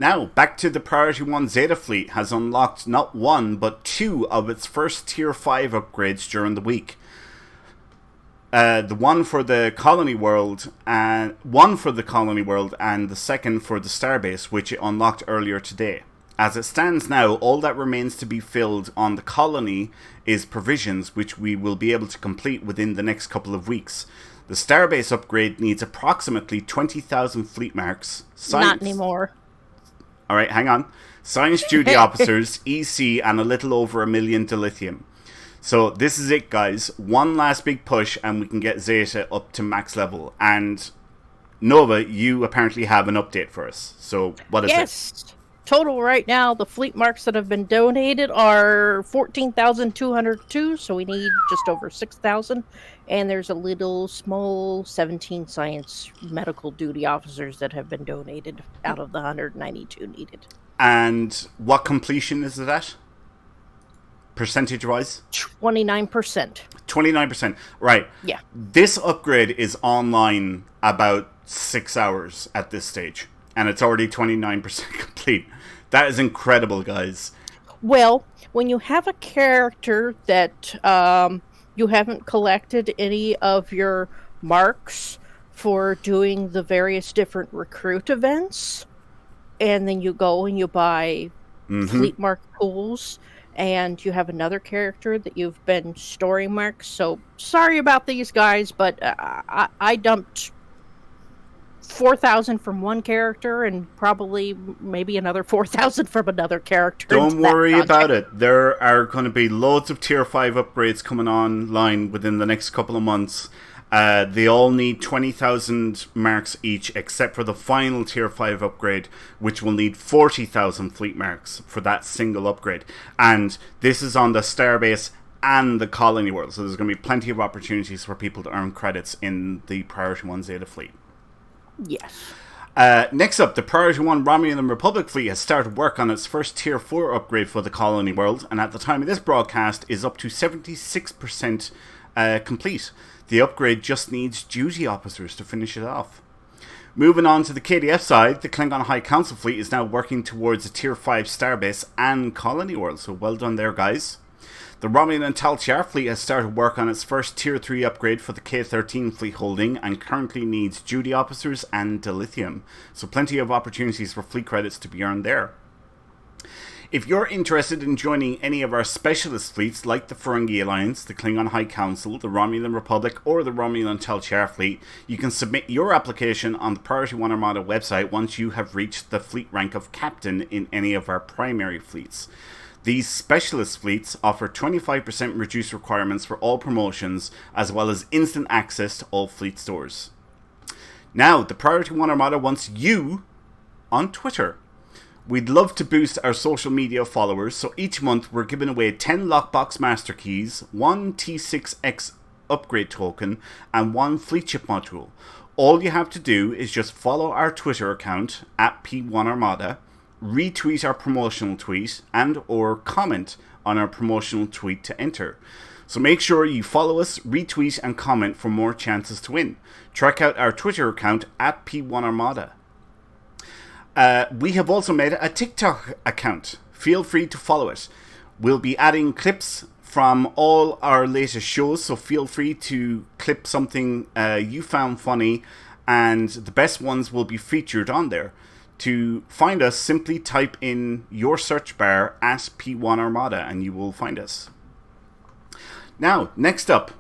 Now, back to the Priority 1 Zeta Fleet has unlocked not one but 2 of its first Tier 5 upgrades during the week. The one for the Colony World and the second for the Starbase, which it unlocked earlier today. As it stands now, all that remains to be filled on the Colony is provisions, which we will be able to complete within the next couple of weeks. The Starbase upgrade needs approximately 20,000 fleet marks. Not anymore. All right, hang on. Science duty officers, EC, and a little over 1 million dilithium. So this is it, guys. One last big push and we can get Zeta up to max level. And Nova, you apparently have an update for us. So what is it? Yes. Total right now, the fleet marks that have been donated are 14,202, so we need just over 6,000. And there's a little small 17 science medical duty officers that have been donated out of the 192 needed. And what completion is it at? Percentage-wise? 29%. 29%. Right. Yeah. This upgrade is online about 6 hours at this stage. And it's already 29% complete. That is incredible, guys. Well, when you have a character that you haven't collected any of your marks for doing the various different recruit events, and then you go and you buy fleet mark pools, and you have another character that you've been storing marks. So sorry about these guys, but I dumped 4,000 from one character and probably maybe another 4,000 from another character. Don't worry about it. There are going to be loads of Tier 5 upgrades coming online within the next couple of months. They all need 20,000 marks each, except for the final Tier 5 upgrade, which will need 40,000 fleet marks for that single upgrade. And this is on the Starbase and the Colony World, so there's going to be plenty of opportunities for people to earn credits in the Priority 1 Zeta Fleet. Yes. Next up, the Priority 1 Romulan Republic fleet has started work on its first Tier 4 upgrade for the colony world, and at the time of this broadcast is up to 76% complete. The upgrade just needs duty officers to finish it off. Moving on to the KDF side, the Klingon High Council fleet is now working towards a Tier 5 starbase and colony world, so well done there, guys. The Romulan Tal Shiar fleet has started work on its first Tier 3 upgrade for the K-13 fleet holding and currently needs duty officers and dilithium. So plenty of opportunities for fleet credits to be earned there. If you're interested in joining any of our specialist fleets like the Ferengi Alliance, the Klingon High Council, the Romulan Republic, or the Romulan Tal Shiar fleet, you can submit your application on the Priority 1 Armada website once you have reached the fleet rank of captain in any of our primary fleets. These specialist fleets offer 25% reduced requirements for all promotions, as well as instant access to all fleet stores. Now, the Priority 1 Armada wants you on Twitter. We'd love to boost our social media followers, so each month we're giving away 10 Lockbox Master Keys, 1 T6X upgrade token, and 1 Fleet Ship module. All you have to do is just follow our Twitter account, at P1Armada, retweet our promotional tweet, and or comment on our promotional tweet to enter. So make sure you follow us, retweet, and comment for more chances to win. Check out our Twitter account, at P1Armada. We have also made a TikTok account. Feel free to follow it. We'll be adding clips from all our latest shows, so feel free to clip something you found funny, and the best ones will be featured on there. To find us, simply type in your search bar at P1Armada and you will find us. Now, next up,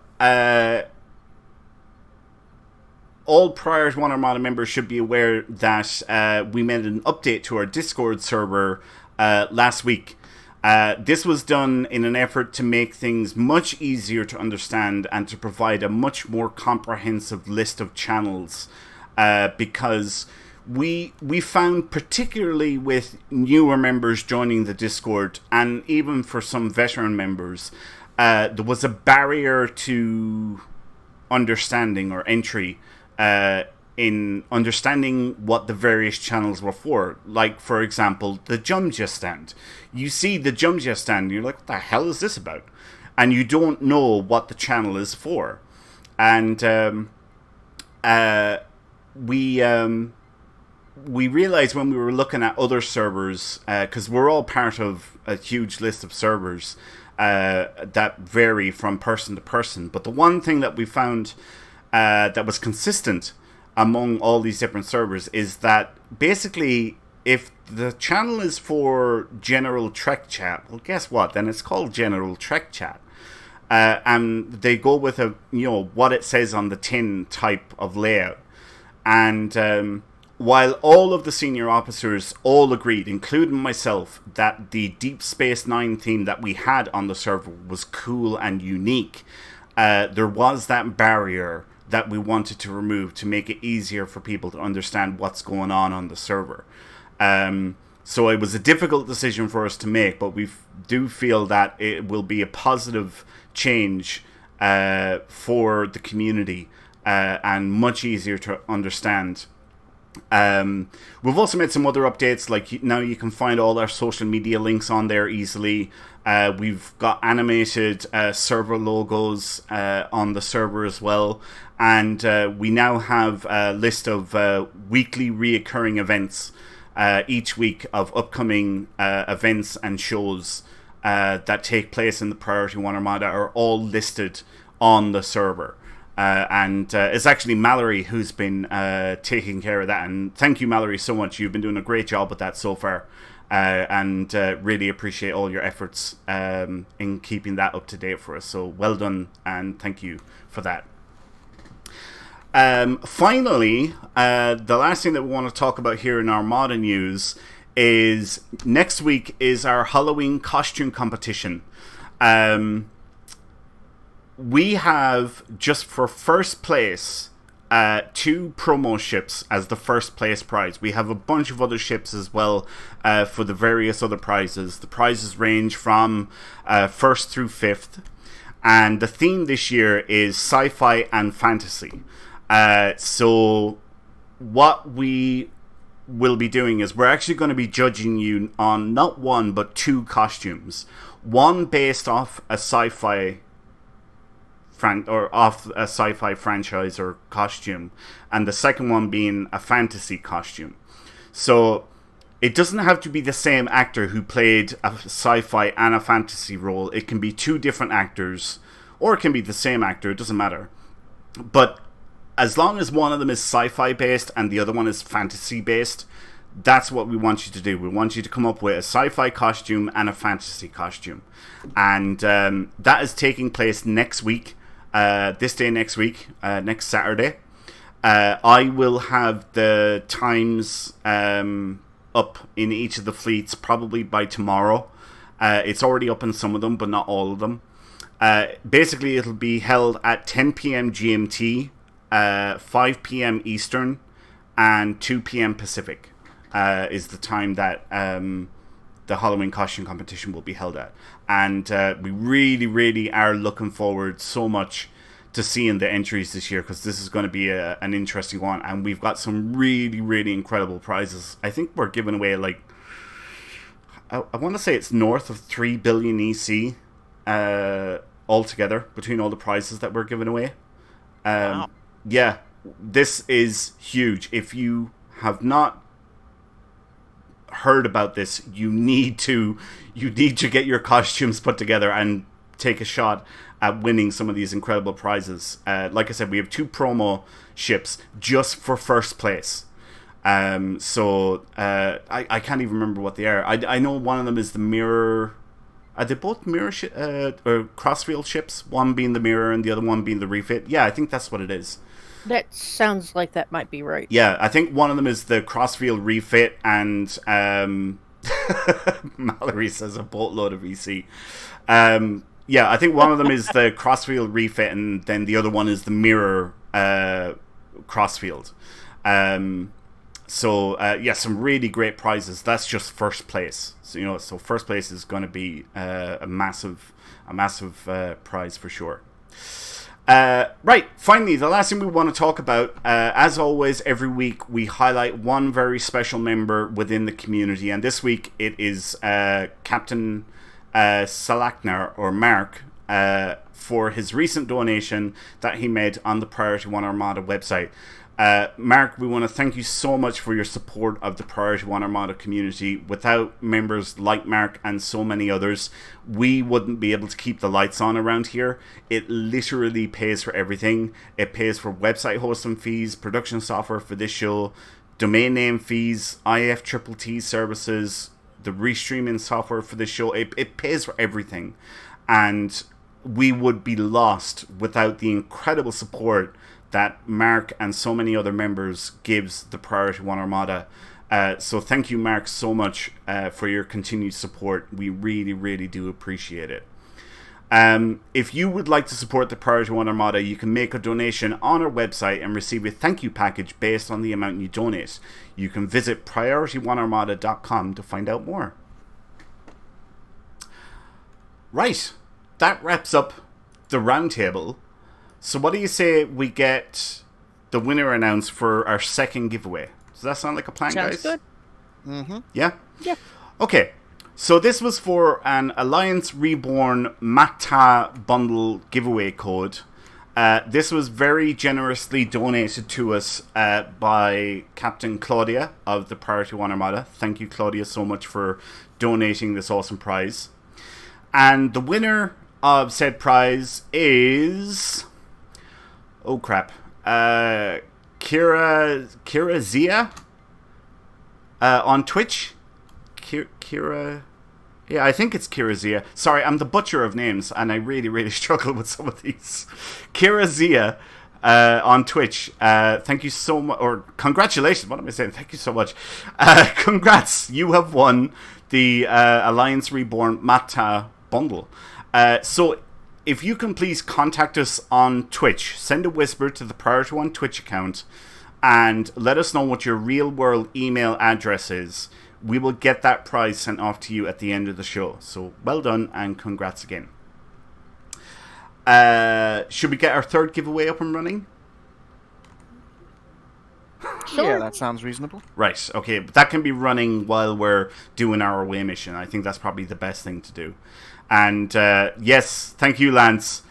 all Priority 1 Armada members should be aware that we made an update to our Discord server last week. This was done in an effort to make things much easier to understand and to provide a much more comprehensive list of channels, because we found, particularly with newer members joining the Discord, and even for some veteran members, there was a barrier to understanding or entry in understanding what the various channels were for. Like, for example, the Jumja stand. You see the Jumja stand and you're like, what the hell is this about? And you don't know what the channel is for. And we realized when we were looking at other servers, because we're all part of a huge list of servers that vary from person to person, but the one thing that we found that was consistent among all these different servers is that basically if the channel is for general Trek chat, well, guess what? Then it's called general Trek chat. And they go with a, what it says on the tin type of layout. And while all of the senior officers all agreed, including myself, that the Deep Space Nine theme that we had on the server was cool and unique, there was that barrier that we wanted to remove to make it easier for people to understand what's going on the server. So it was a difficult decision for us to make, but we do feel that it will be a positive change for the community and much easier to understand. We've also made some other updates, like now you can find all our social media links on there easily. We've got animated server logos on the server as well, and we now have a list of weekly reoccurring events each week of upcoming events and shows that take place in the Priority 1 Armada are all listed on the server. And it's actually Mallory who's been taking care of that. And thank you, Mallory, so much. You've been doing a great job with that so far. And really appreciate all your efforts in keeping that up to date for us. So well done, and thank you for that. Finally, the last thing that we want to talk about here in Armada news is next week is our Halloween costume competition. We have, just for first place, 2 promo ships as the first place prize. We have a bunch of other ships as well for the various other prizes. The prizes range from 1st through 5th. And the theme this year is sci-fi and fantasy. So what we will be doing is we're actually going to be judging you on not one but two costumes. One based off a sci-fi franchise or costume, and the second one being a fantasy costume. So it doesn't have to be the same actor who played a sci-fi and a fantasy role. It can be two different actors, or it can be the same actor. It doesn't matter. But as long as one of them is sci-fi based and the other one is fantasy based, that's what we want you to do. We want you to come up with a sci-fi costume and a fantasy costume. And that is taking place next week. This day next week, next Saturday. I will have the times up in each of the fleets probably by tomorrow. It's already up in some of them, but not all of them. Basically, it'll be held at 10 p.m. GMT, 5 p.m. Eastern, and 2 p.m. Pacific is the time that the Halloween costume competition will be held at. And we really, really are looking forward so much to seeing the entries this year, because this is going to be an interesting one. And we've got some really, really incredible prizes. I think we're giving away, like, I want to say it's north of 3 billion EC altogether between all the prizes that we're giving away. Wow. Yeah, this is huge. If you have not heard about this, you need to get your costumes put together and take a shot at winning some of these incredible prizes. Like I said, we have 2 promo ships just for first place. So I can't even remember what they are. I know one of them is the mirror. Are they both mirror or crossfield ships? One being the mirror and the other one being the refit. Yeah, I think that's what it is. That sounds like that might be right. Yeah, I think one of them is the crossfield refit, and Mallory says a boatload of EC. Yeah, I think one of them is the crossfield refit, and then the other one is the mirror crossfield. So yeah, some really great prizes. That's just first place. So so first place is going to be a massive prize for sure. Right, finally, the last thing we want to talk about, as always, every week we highlight one very special member within the community, and this week it is Captain Salaknar, or Mark, for his recent donation that he made on the Priority 1 Armada website. Mark, we want to thank you so much for your support of the Priority 1 Armada community. Without members like Mark and so many others, we wouldn't be able to keep the lights on around here. It literally pays for everything. It pays for website hosting fees, production software for this show, domain name fees, IFTTT services, the restreaming software for this show. It pays for everything. And we would be lost without the incredible support that Mark and so many other members gives the Priority 1 Armada. So thank you, Mark, so much for your continued support. We really, really do appreciate it. If you would like to support the Priority 1 Armada, you can make a donation on our website and receive a thank you package based on the amount you donate. You can visit PriorityOneArmada.com to find out more. Right, that wraps up the roundtable. So what do you say we get the winner announced for our second giveaway? Does that sound like a plan, guys? Sounds good. Mm-hmm. Yeah? Yeah. Okay. So this was for an Alliance Reborn Mata bundle giveaway code. This was very generously donated to us by Captain Claudia of the Priority 1 Armada. Thank you, Claudia, so much for donating this awesome prize. And the winner of said prize is... oh crap. Kira Zia on Twitch. Kira... yeah, I think it's Kira Zia. Sorry, I'm the butcher of names, and I really, really struggle with some of these. Kira Zia on Twitch. Thank you so much, or congratulations. What am I saying? Thank you so much. Congrats. You have won the Alliance Reborn Mata bundle. So if you can please contact us on Twitch, send a whisper to the Priority 1 Twitch account and let us know what your real world email address is. We will get that prize sent off to you at the end of the show. So well done and congrats again. Should we get our third giveaway up and running? Yeah, Sure. that sounds reasonable. Right, okay, but that can be running while we're doing our away mission. I think that's probably the best thing to do. And yes, thank you, Lance.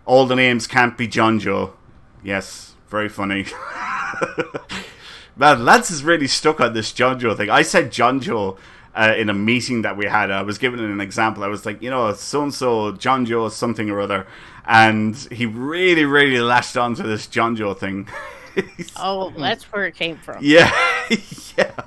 All the names can't be John Joe. Yes, very funny. Man, Lance is really stuck on this John Joe thing. I said John Joe in a meeting that we had. I was giving an example. I was like, so-and-so, John Joe, something or other. And he really, really latched onto this John Joe thing. Oh, that's where it came from. Yeah, yeah.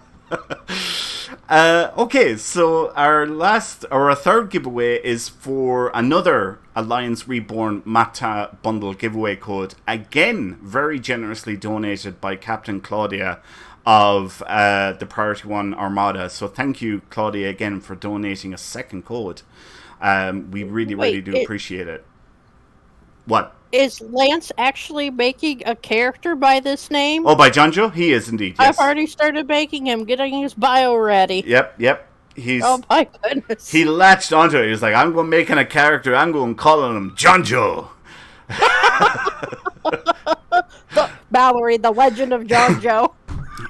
Okay, so our third giveaway is for another Alliance Reborn Mata bundle giveaway code. Again, very generously donated by Captain Claudia of the Priority 1 Armada. So thank you, Claudia, again for donating a second code. We really do appreciate it. What? Is Lance actually making a character by this name? Oh, by John Joe? He is indeed, yes. I've already started making him, getting his bio ready. Yep. Oh my goodness. He latched onto it. He was like, I'm going making a character. I'm going calling him John Joe. Mallory, the legend of John Joe.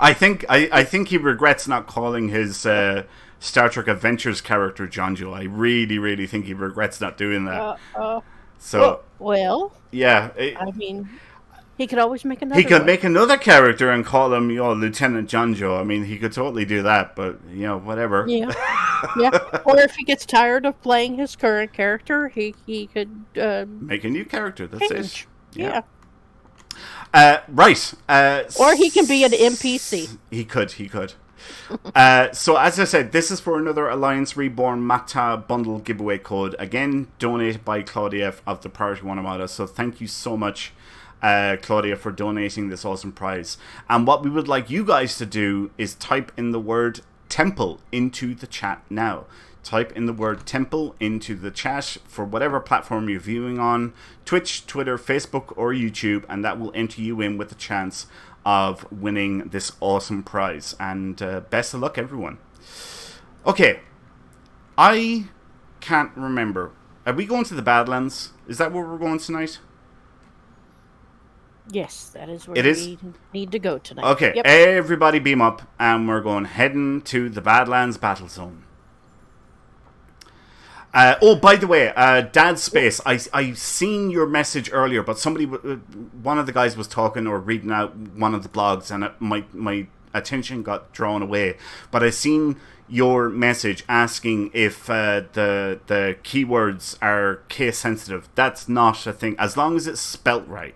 I think he regrets not calling his Star Trek Adventures character John Joe. I really think he regrets not doing that. Well, yeah. I mean, he could always make another. He could one. make another character and call him, Lieutenant John Joe. I mean, he could totally do that, but whatever. Yeah. Or if he gets tired of playing his current character, he could make a new character. That's change. it. Yeah. Right. Or he can be an NPC. He could. So as I said, this is for another Alliance Reborn Mata bundle giveaway code. Again, donated by Claudia of the Priority 1 Armada. So thank you so much, Claudia, for donating this awesome prize. And what we would like you guys to do is type in the word temple into the chat now. Type in the word temple into the chat for whatever platform you're viewing on, Twitch, Twitter, Facebook, or YouTube, and that will enter you in with a chance of winning this awesome prize. And best of luck, everyone. Okay, I can't remember. Are we going to the Badlands? Is that where we're going tonight? Yes, that is where we need to go tonight. Okay, yep. Everybody beam up, and we're heading to the Badlands Battle Zone. By the way, Dad Space, I seen your message earlier, but one of the guys was talking or reading out one of the blogs, and my attention got drawn away. But I seen your message asking if the keywords are case sensitive. That's not a thing. As long as it's spelt right,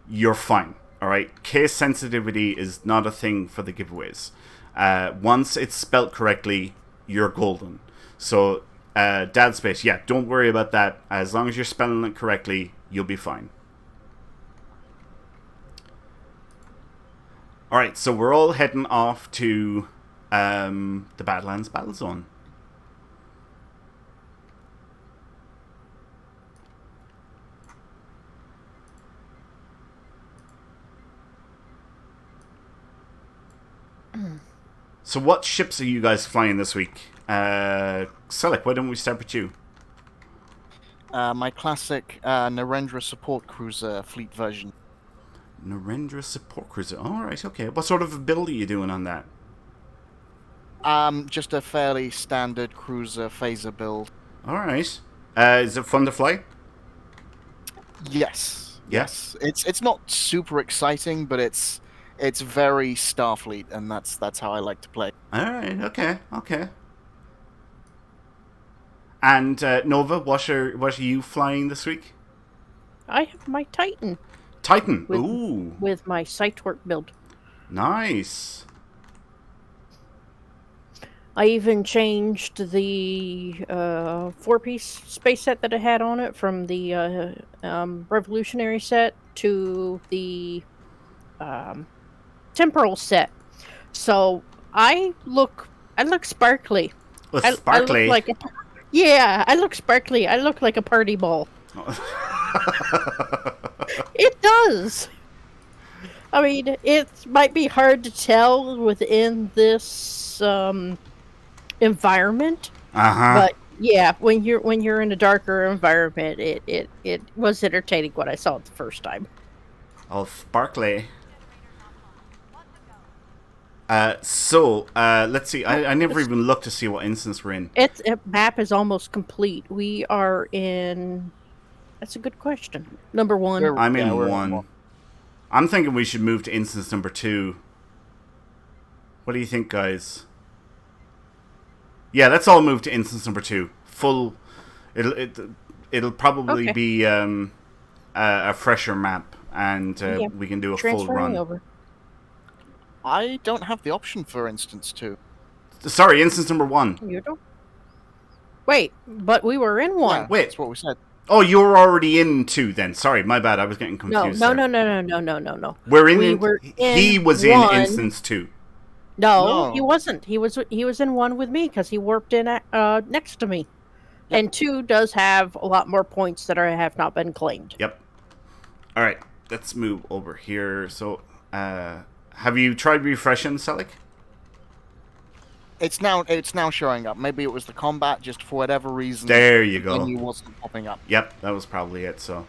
you're fine. All right, case sensitivity is not a thing for the giveaways. Once it's spelt correctly, you're golden. So. Dad Space, yeah, don't worry about that. As long as you're spelling it correctly, you'll be fine. Alright, so we're all heading off to the Badlands Battle Zone. So what ships are you guys flying this week? Selleck, why don't we start with you? My classic Narendra support cruiser fleet version. Narendra support cruiser. Alright, okay. What sort of build are you doing on that? Just a fairly standard cruiser phaser build. Alright. Is it fun to fly? Yes. Yeah. Yes. It's not super exciting, but it's very Starfleet, and that's how I like to play. Alright, okay. And Nova, what are you flying this week? I have my Titan. Titan. Ooh. With my Cytorp build. Nice. I even changed the 4-piece space set that I had on it from the Revolutionary set to the Temporal set. So I look sparkly. Sparkly? I look sparkly. I look like a party ball. It does. I mean, it might be hard to tell within this environment. But yeah, when you're in a darker environment, it was entertaining what I saw it the first time. Oh, sparkly. Let's see. I never even looked to see what instance we're in. Map is almost complete. We are in. That's a good question. Number 1. I'm in we're in 1. I'm thinking we should move to instance number 2. What do you think, guys? Yeah, let's all move to instance number 2. Full. It'll probably be a fresher map, and we can do a full run. Over. I don't have the option for instance 2. Sorry, instance number 1. You don't. Wait, but we were in 1. Yeah, Wait, that's what we said. Oh, you were already in 2 then. Sorry, my bad. I was getting confused. No. We're in. We were in he was 1. in instance 2. No, he wasn't. He was in 1 with me because he warped in next to me. Yep. And 2 does have a lot more points that have not been claimed. Yep. All right, let's move over here. So, have you tried refreshing, Selic? It's now showing up. Maybe it was the combat, just for whatever reason. There you go. The menu wasn't popping up. Yep, that was probably it. So,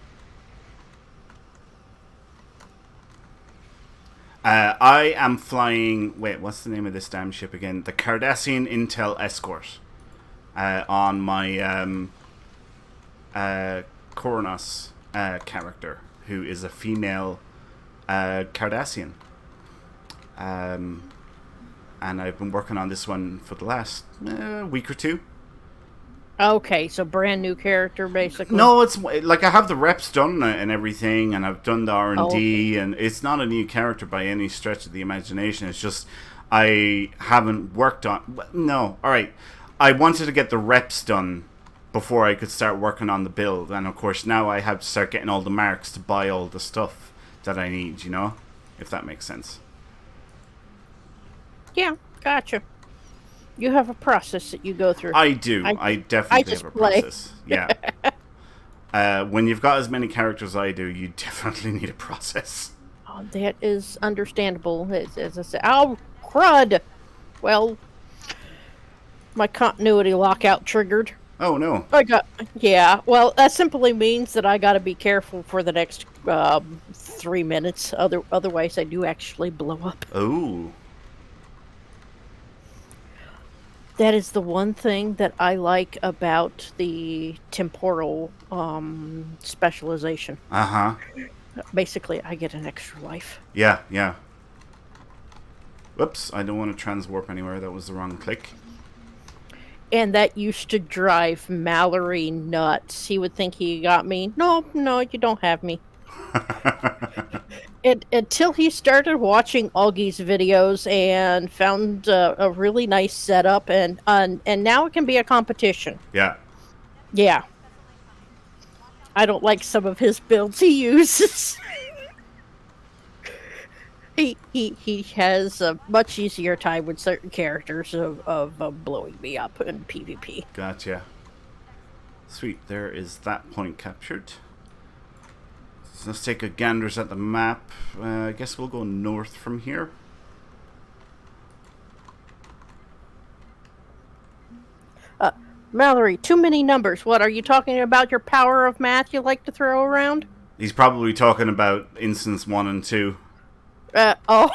I am flying. Wait, what's the name of this damn ship again? The Cardassian Intel Escort. On my Coronas character, who is a female Cardassian. And I've been working on this one for the last week or 2. Okay, so brand new character, basically. No, it's like I have the reps done and everything, and I've done the R&D, and it's not a new character by any stretch of the imagination. It's just I haven't worked on. No, all right. I wanted to get the reps done before I could start working on the build, and of course now I have to start getting all the marks to buy all the stuff that I need. You know, if that makes sense. Yeah, gotcha. You have a process that you go through. I do. I definitely have a process. Yeah. When you've got as many characters as I do, you definitely need a process. Oh, that is understandable. As I say, oh, crud! Well, my continuity lockout triggered. Oh, no. Yeah, well, that simply means that I gotta be careful for the next 3 minutes. Otherwise, I do actually blow up. Oh. That is the one thing that I like about the temporal specialization. Uh-huh. Basically, I get an extra life. Yeah, yeah. Whoops, I don't want to transwarp anywhere. That was the wrong click. And that used to drive Mallory nuts. He would think he got me. No, you don't have me. Until he started watching Augie's videos and found a really nice setup, and now it can be a competition. Yeah. Yeah. I don't like some of his builds he uses. He has a much easier time with certain characters of blowing me up in PvP. Gotcha. Sweet, there is that point captured. So let's take a ganders at the map. I guess we'll go north from here. Mallory, too many numbers. What, are you talking about your power of math you like to throw around? He's probably talking about instance 1 and 2. Oh,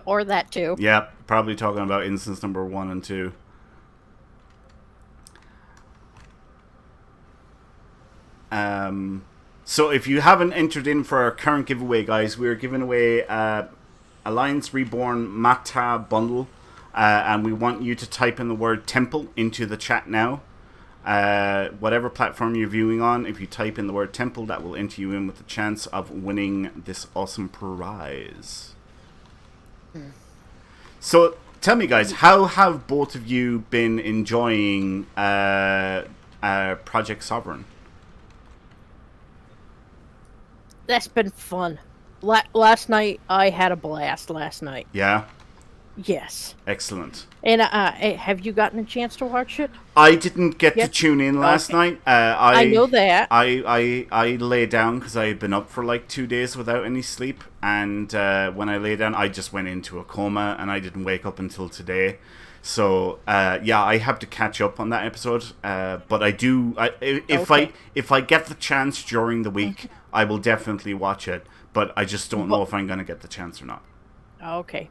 or that too. Yeah, probably talking about instance number 1 and 2. So if you haven't entered in for our current giveaway, guys, we're giving away Alliance Reborn Mata bundle, and we want you to type in the word temple into the chat now. Whatever platform you're viewing on, if you type in the word temple, that will enter you in with the chance of winning this awesome prize. So tell me, guys, how have both of you been enjoying Project Sovereign? That's been fun. Last night, I had a blast last night. Yeah? Yes. Excellent. And have you gotten a chance to watch it? I didn't get to tune in last night. I know that. I lay down because I had been up for like 2 days without any sleep. And when I lay down, I just went into a coma and I didn't wake up until today. So, yeah, I have to catch up on that episode. But I do... If I get the chance during the week, I will definitely watch it. But I just don't know if I'm going to get the chance or not. Okay.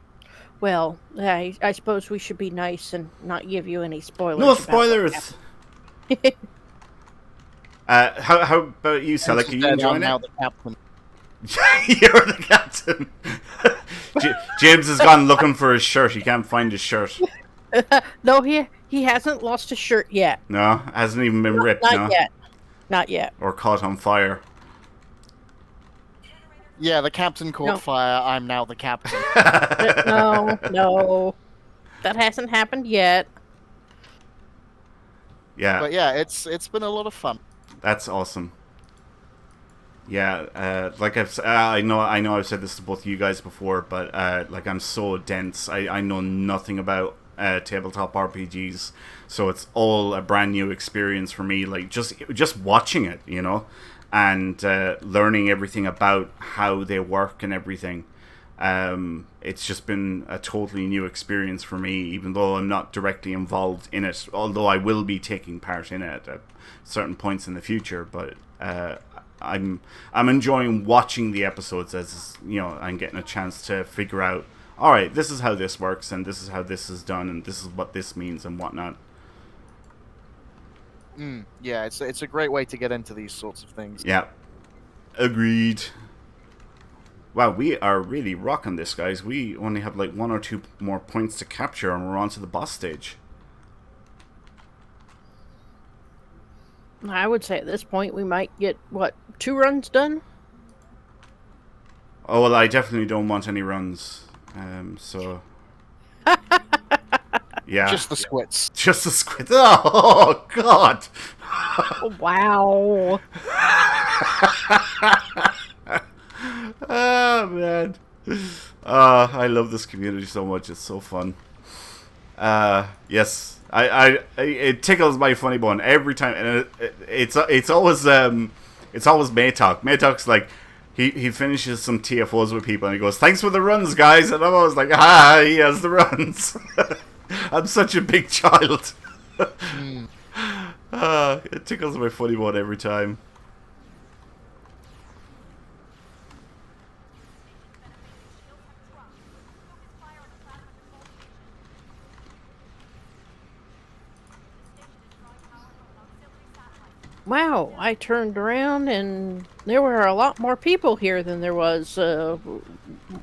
Well, I suppose we should be nice and not give you any spoilers. No about what spoilers. happened. How about you, Selic? Are you Instead, I'm enjoying now it? the captain. You're the captain. James has gone looking for his shirt. He can't find his shirt. No, he hasn't lost his shirt yet. No, hasn't even been ripped. Not No, yet. Not yet. or caught on fire. Yeah, the captain caught No. fire. I'm now the captain. No. That hasn't happened yet. Yeah, But yeah, it's been a lot of fun. that's awesome. Yeah, like I know I've said this to both of you guys before, but like I'm so dense. I know nothing about tabletop RPGs, so it's all a brand new experience for me. Like just watching it, you know, and learning everything about how they work and everything. It's just been a totally new experience for me, even though I'm not directly involved in it. Although I will be taking part in it at certain points in the future, but I'm enjoying watching the episodes as you know I'm getting a chance to figure out. All right, this is how this works, and this is how this is done, and this is what this means, and whatnot. Yeah, it's a great way to get into these sorts of things. Yeah, agreed. Wow, we are really rocking this, guys. We only have like 1 or 2 more points to capture, and we're on to the boss stage. I would say at this point we might get, 2 runs done? Oh, well, I definitely don't want any runs. So... yeah. Just the squits. Just a squid. Oh, God! Wow. Oh, man. I love this community so much. It's so fun. Yes. It tickles my funny bone every time, and it's always Maytalk. Maytalk's like he finishes some TFOs with people and he goes, "Thanks for the runs, guys," and I'm always like, he has the runs. I'm such a big child. It tickles my funny bone every time. Wow, I turned around and there were a lot more people here than there was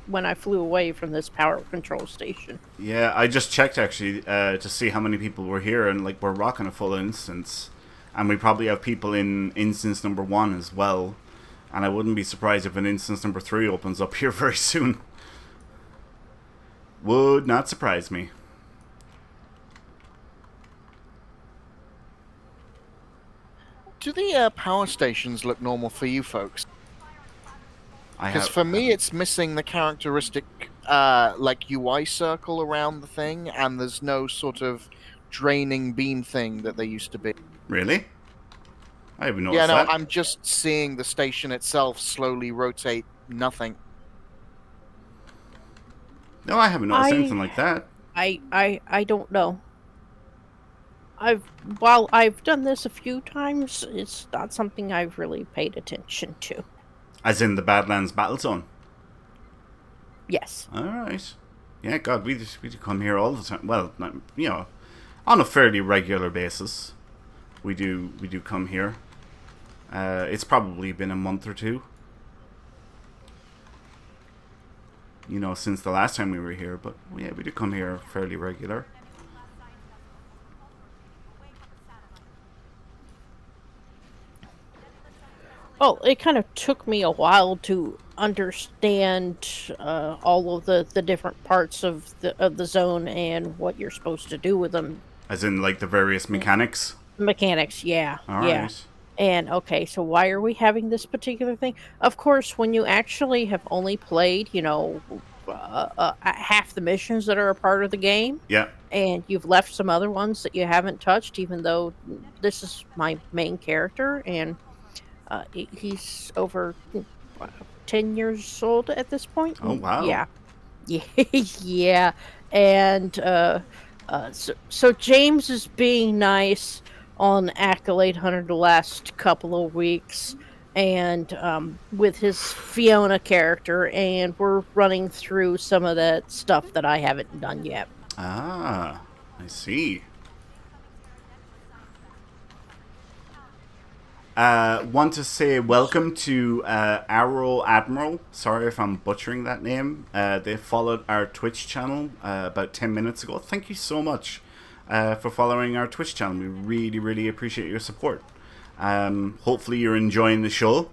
when I flew away from this power control station. Yeah, I just checked actually to see how many people were here, and like we're rocking a full instance, and we probably have people in instance number 1 as well, and I wouldn't be surprised if an instance number 3 opens up here very soon. Would not surprise me. Do the power stations look normal for you folks? Because for me, it's missing the characteristic like UI circle around the thing, and there's no sort of draining beam thing that there used to be. Really? I haven't noticed Yeah, no, that. I'm just seeing the station itself slowly rotate nothing. No, I haven't noticed anything like that. I don't know. While I've done this a few times, it's not something I've really paid attention to. As in the Badlands Battle Zone? Yes. Alright. Yeah, God, we do come here all the time. Well, not, you know, on a fairly regular basis. We do come here. It's probably been a month or 2. You know, since the last time we were here, but yeah, we do come here fairly regular. Well, it kind of took me a while to understand all of the different parts of the zone and what you're supposed to do with them. As in, like, the various mechanics? Mechanics, yeah. Alright. Yeah. And, okay, so why are we having this particular thing? Of course, when you actually have only played, half the missions that are a part of the game, Yeah. and you've left some other ones that you haven't touched, even though this is my main character, and he's over 10 years old at this point. Oh, wow. Yeah. Yeah. And so James is being nice on Accolade Hunter the last couple of weeks, and with his Fiona character, and we're running through some of that stuff that I haven't done yet. Ah, I see. Want to say welcome to Arrow Admiral. Sorry if I'm butchering that name. They followed our Twitch channel about 10 minutes ago. Thank you so much for following our Twitch channel. We really, really appreciate your support. Hopefully you're enjoying the show.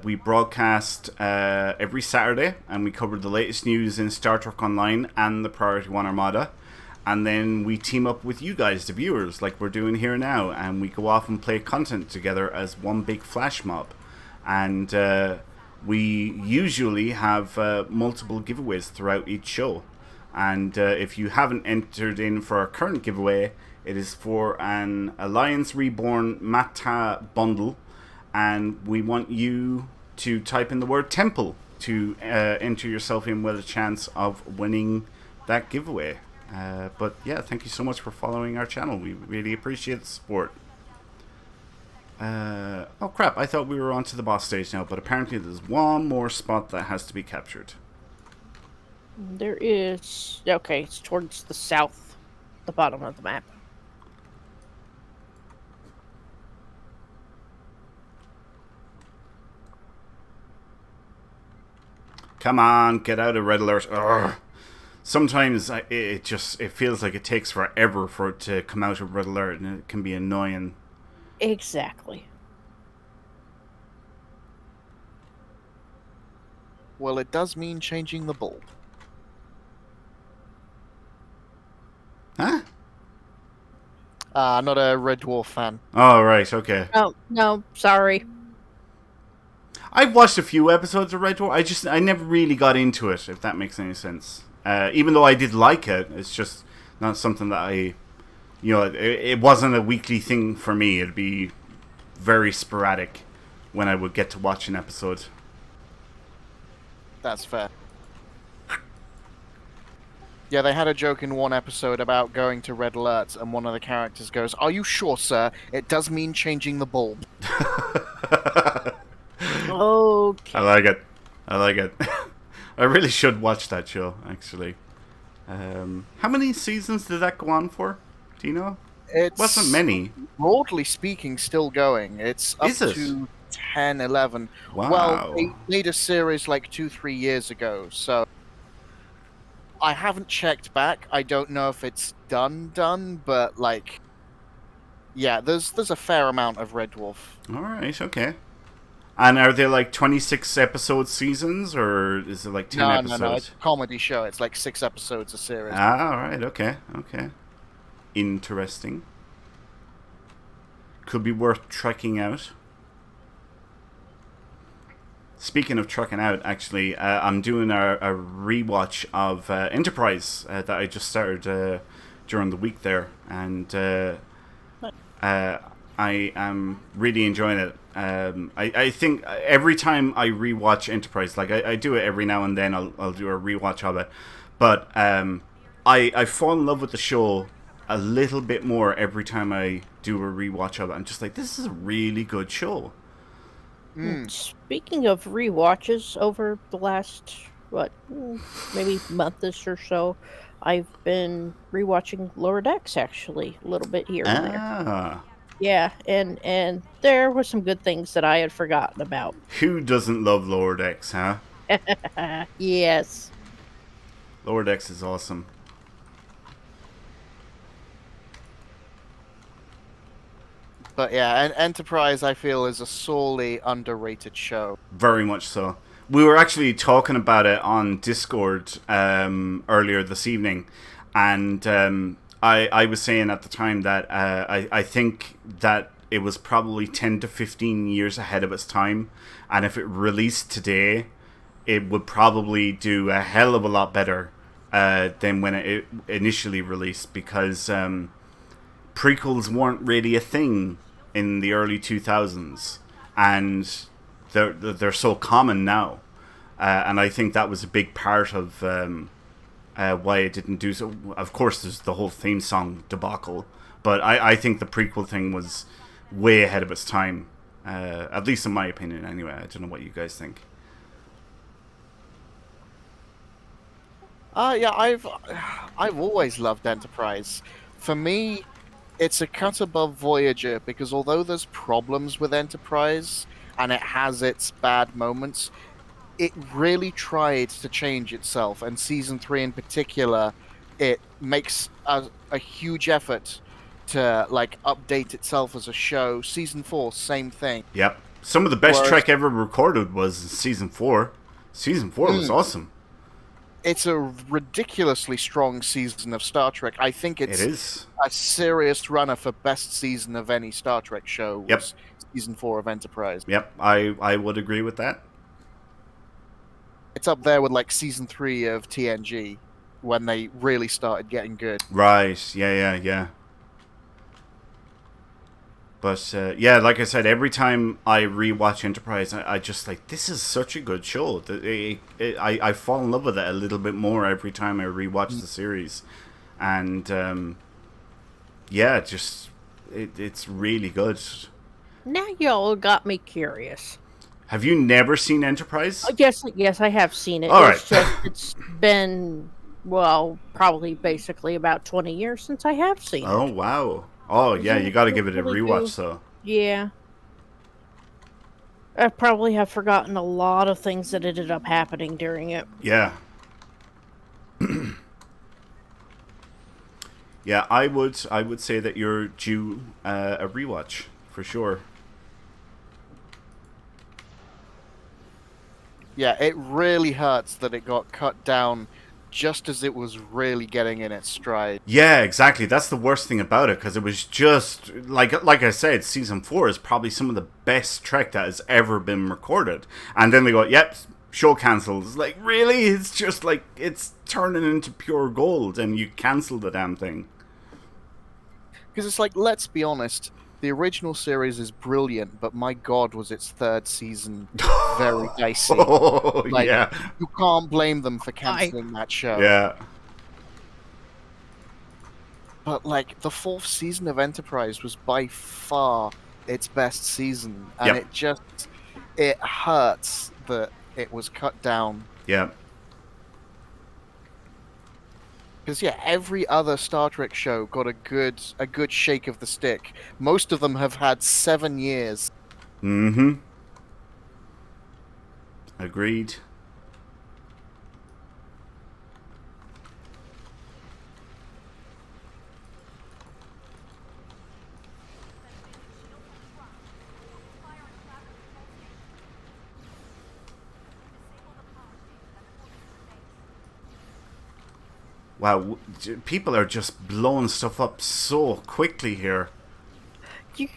We broadcast every Saturday, and we cover the latest news in Star Trek Online and the Priority 1 Armada. And then we team up with you guys, the viewers, like we're doing here now, and we go off and play content together as one big flash mob. And we usually have multiple giveaways throughout each show. And if you haven't entered in for our current giveaway, it is for an Alliance Reborn Mata bundle, and we want you to type in the word temple to enter yourself in with a chance of winning that giveaway. But yeah, thank you so much for following our channel. We really appreciate the support. Oh crap, I thought we were on to the boss stage now, but apparently there's one more spot that has to be captured. There is... Okay, it's towards the south, the bottom of the map. Come on, get out of red alert. Urgh. Sometimes it feels like it takes forever for it to come out of red alert, and it can be annoying. Exactly. Well, it does mean changing the bulb. Huh? Not a Red Dwarf fan. Oh, right, okay. Oh, no, sorry. I've watched a few episodes of Red Dwarf. I never really got into it, if that makes any sense. Even though I did like it, it's just not something that it wasn't a weekly thing for me. It'd be very sporadic when I would get to watch an episode. That's fair. Yeah, they had a joke in one episode about going to red alerts, and one of the characters goes, "Are you sure, sir? It does mean changing the bulb." Okay. I like it. I like it. I really should watch that show, actually. How many seasons did that go on for? Do you know? It wasn't many. Broadly speaking, still going. It's up Is it? to 10, 11. Wow. Well, they made a series like 2-3 years ago, so I haven't checked back. I don't know if it's done, but like, yeah, there's a fair amount of Red Dwarf. All right, okay. And are they like 26 episode seasons, or is it like 10 episodes? No, it's a comedy show. It's like 6 episodes a series. Ah, all right, okay. Interesting. Could be worth trekking out. Speaking of trekking out, actually, I'm doing a rewatch of Enterprise that I just started during the week there, and I am really enjoying it. I think every time I rewatch Enterprise, like I do it every now and then, I'll do a rewatch of it, but I fall in love with the show a little bit more every time I do a rewatch of it. I'm just like, this is a really good show. Speaking of rewatches, over the last, maybe month-ish or so, I've been rewatching Lower Decks, actually, a little bit here and there. Yeah, and there were some good things that I had forgotten about. Who doesn't love Lower Decks, huh? Yes. Lower Decks is awesome. But yeah, Enterprise, I feel, is a sorely underrated show. Very much so. We were actually talking about it on Discord earlier this evening, and I was saying at the time that I think that it was probably 10 to 15 years ahead of its time, and if it released today, it would probably do a hell of a lot better than when it initially released, because prequels weren't really a thing in the early 2000s, and they're so common now, and I think that was a big part of why it didn't do so. Of course, there's the whole theme song debacle, but I think the prequel thing was way ahead of its time. At least in my opinion, anyway. I don't know what you guys think. Yeah, I've always loved Enterprise. For me, it's a cut above Voyager because although there's problems with Enterprise and it has its bad moments, it really tried to change itself. And season three in particular, it makes a huge effort to like update itself as a show. Season four, same thing. Yep. Some of the best Whereas Trek ever recorded was season 4. Season 4 was awesome. it's a ridiculously strong season of Star Trek. I think It it's is. a serious runner for best season of any Star Trek show Yep. was season four of Enterprise. Yep. I would agree with that. It's up there with like season three of TNG when they really started getting good. Right. Yeah. But yeah, like I said, every time I rewatch Enterprise, I just like, this is such a good show. I fall in love with it a little bit more every time I rewatch the series, and yeah, it's really good. Now y'all got me curious. Have you never seen Enterprise? Yes, I have seen it. All It's right. just it's been probably basically about 20 years since I have seen Oh it. wow! Oh yeah, you got to give it a Really rewatch. do. So Yeah. I probably have forgotten a lot of things that ended up happening during it. yeah, yeah, I would say that you're due a rewatch for sure. Yeah, it really hurts that it got cut down just as it was really getting in its stride. Yeah, exactly. That's the worst thing about it because it was just like I said, season 4 is probably some of the best Trek that has ever been recorded, and then they go, "Yep, show cancelled." It's like, really? It's just like it's turning into pure gold, and you cancel the damn thing. Because it's like, let's be honest, the original series is brilliant, but my god, was its third season very dicey. Oh Like, yeah, you can't blame them for I canceling that show. yeah. But like, the fourth season of Enterprise was by far its best season, and Yep. it hurts that it was cut down. Yeah. Because yeah, every other Star Trek show got a good shake of the stick. Most of them have had 7 years. Mm-hmm. Agreed. Wow, people are just blowing stuff up so quickly here. you,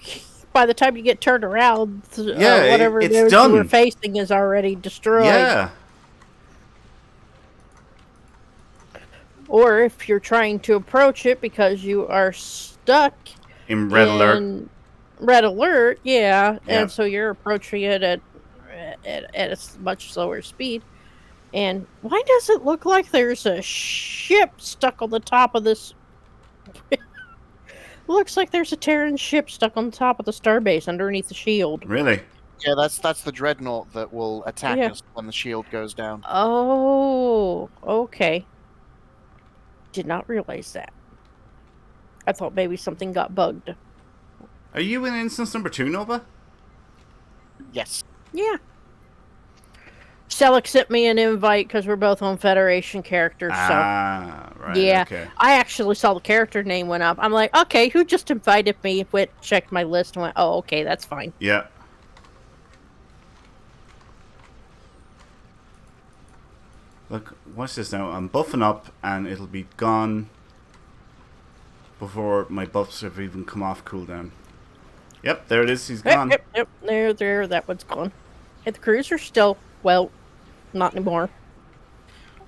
by the time you get turned around, Yeah, whatever it it's is done. you were facing is already destroyed. Yeah. Or if you're trying to approach it because you are stuck In red alert. in red alert, yeah, Yeah. and so you're approaching it at a much slower speed. And why does it look like there's a ship stuck on the top of this? Looks like there's a Terran ship stuck on the top of the starbase underneath the shield. Really? Yeah, that's the dreadnought that will attack Yeah. us when the shield goes down. Oh, okay. Did not realize that. I thought maybe something got bugged. Are you in instance number 2, Nova? Yes. Yeah. Selleck sent me an invite because we're both on Federation characters, so Ah, right. yeah. Okay. I actually saw the character name went up. I'm like, okay, who just invited me? Went checked my list and went, oh, okay, that's fine. Yeah. Look, watch this now. I'm buffing up, and it'll be gone before my buffs have even come off cooldown. Yep, there it is. He's gone. Yep. There, that one's gone. And the cruiser's still, well, not anymore.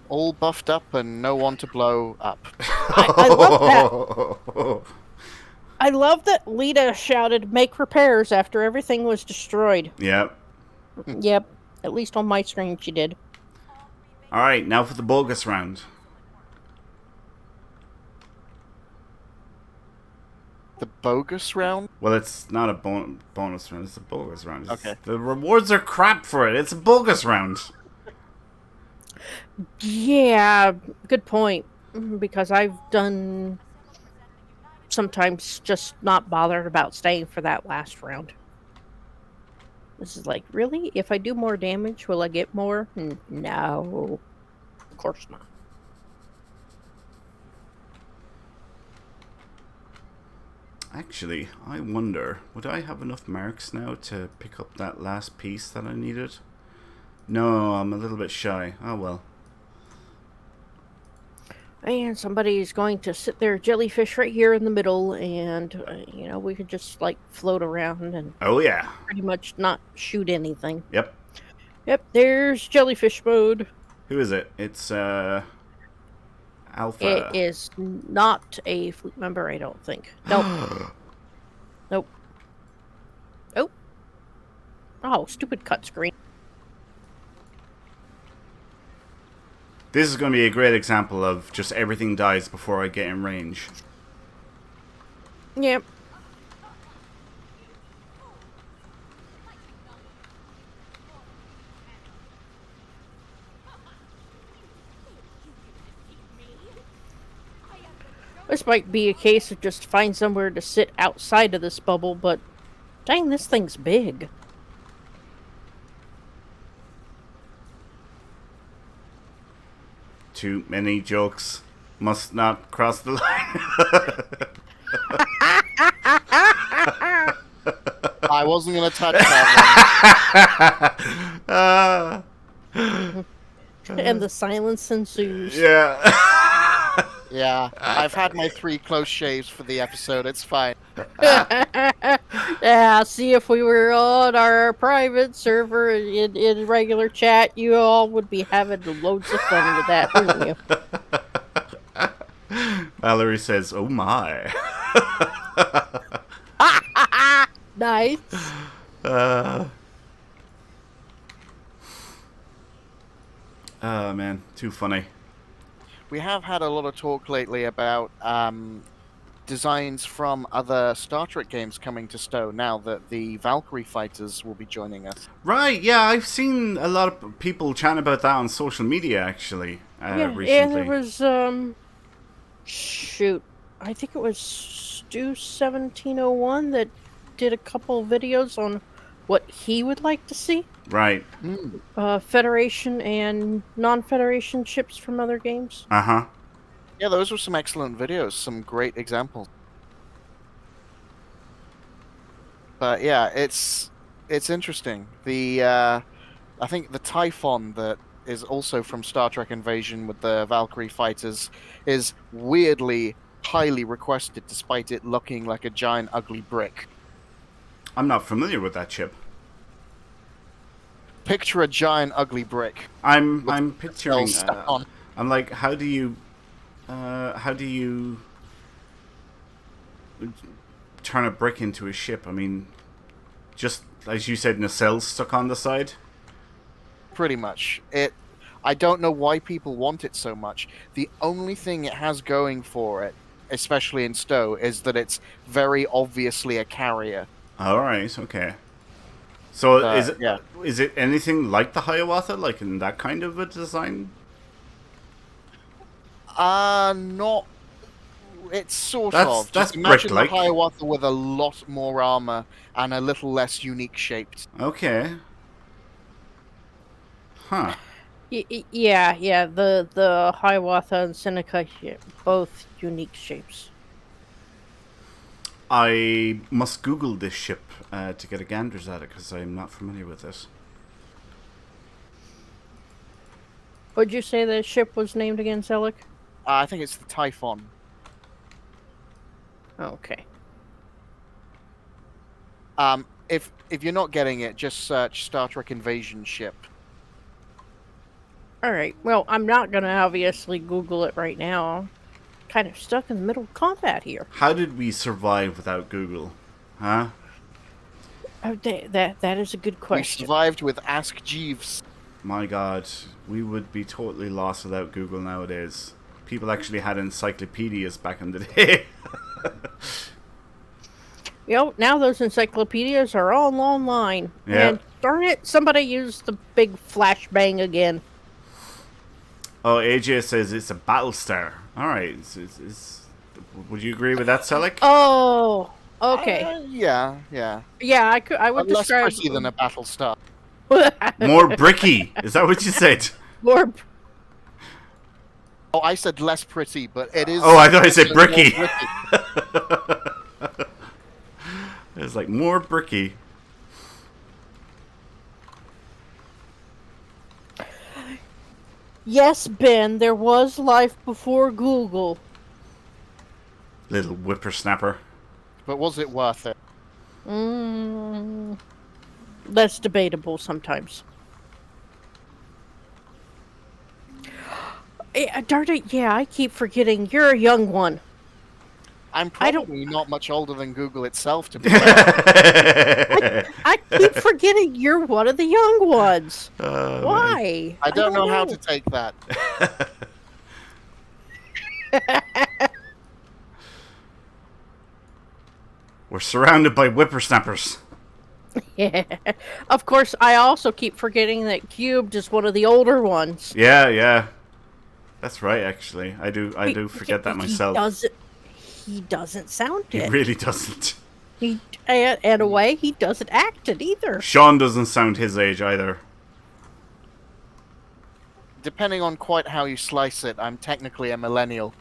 All buffed up and no one to blow up. I love that. I love that Lita shouted, make repairs after everything was destroyed. Yep. Yep, at least on my screen she did. Alright, now for the bogus round. The bogus round? Well, it's not a bonus round. It's a bogus round. Okay. The rewards are crap for it. It's a bogus round. Yeah, good point. Because I've done sometimes just not bothered about staying for that last round. This is like, really? If I do more damage, will I get more? No. Of course not. Actually, I wonder, would I have enough marks now to pick up that last piece that I needed? No, I'm a little bit shy. Oh well. And somebody's going to sit there jellyfish right here in the middle, and, we could just, like, float around and Oh yeah. pretty much not shoot anything. Yep. Yep, there's jellyfish mode. Who is it? It's Alpha. It is not a fleet member, I don't think. Nope. Nope. Oh. Oh, stupid cut screen. This is going to be a great example of just everything dies before I get in range. Yep. This might be a case of just find somewhere to sit outside of this bubble, but dang, this thing's big. Too many jokes. Must not cross the line. I wasn't going to touch that And the silence ensues. Yeah. one. Yeah, I've had my 3 close shaves for the episode. It's fine. Yeah, see, if we were on our private server in regular chat, you all would be having loads of fun with that, wouldn't you? Valerie says, "Oh my." Nice. Oh man, too funny. We have had a lot of talk lately about designs from other Star Trek games coming to Stowe now that the Valkyrie fighters will be joining us. Right, yeah, I've seen a lot of people chatting about that on social media, actually, recently. Yeah, there was, shoot, I think it was Stu1701 that did a couple of videos on what he would like to see. Right. Federation and non-Federation ships from other games. Uh-huh. Yeah, those were some excellent videos, some great examples. But yeah, it's interesting. I think the Typhon that is also from Star Trek Invasion with the Valkyrie fighters is weirdly highly requested despite it looking like a giant ugly brick. I'm not familiar with that chip. Picture a giant ugly brick. I'm picturing. stuck on. I'm like, how do you turn a brick into a ship? I mean, just as you said, nacelles stuck on the side. Pretty much. I don't know why people want it so much. The only thing it has going for it, especially in Stowe, is that it's very obviously a carrier. All right. Okay. So Yeah. is it anything like the Hiawatha, like in that kind of a design? Not. It's sort of. That's Just imagine brick-like. the Hiawatha with a lot more armor and a little less unique shaped. Okay. Huh. Yeah. The Hiawatha and Seneca, both unique shapes. I must Google this ship to get a ganders at it because I'm not familiar with this. Would you say the ship was named again, Zelic? I think it's the Typhon. Okay. If you're not getting it, just search Star Trek Invasion ship. Alright, well, I'm not gonna obviously Google it right now. I'm kind of stuck in the middle of combat here. How did we survive without Google? Huh? Oh, that is a good We question. survived with Ask Jeeves. My God, we would be totally lost without Google nowadays. People actually had encyclopedias back in the day. Now those encyclopedias are all online. Yeah. And darn it, somebody used the big flashbang again. Oh, AJ says it's a Battlestar. All right. Would you agree with that, Selleck? Oh, okay. Yeah, yeah. Yeah, I would Less describe pretty than a Battlestar. More bricky. Is that what you said? more. Oh, I said less pretty, but it is. Oh, I thought I said also more bricky. bricky. It's like more bricky. Yes, Ben, there was life before Google. Little whippersnapper. But was it worth it? That's debatable sometimes. Darn it, yeah, I keep forgetting you're a young one. I'm I don't- probably not much older than Google itself, to be fair. I keep forgetting you're one of the young ones. Man. Why? I don't know how to take that. We're surrounded by whippersnappers. Yeah. Of course, I also keep forgetting that Cubed is one of the older ones. Yeah. That's right, actually. I do forget that myself. He doesn't sound He it. really doesn't. In a way, he doesn't act it either. Sean doesn't sound his age either. Depending on quite how you slice it, I'm technically a millennial.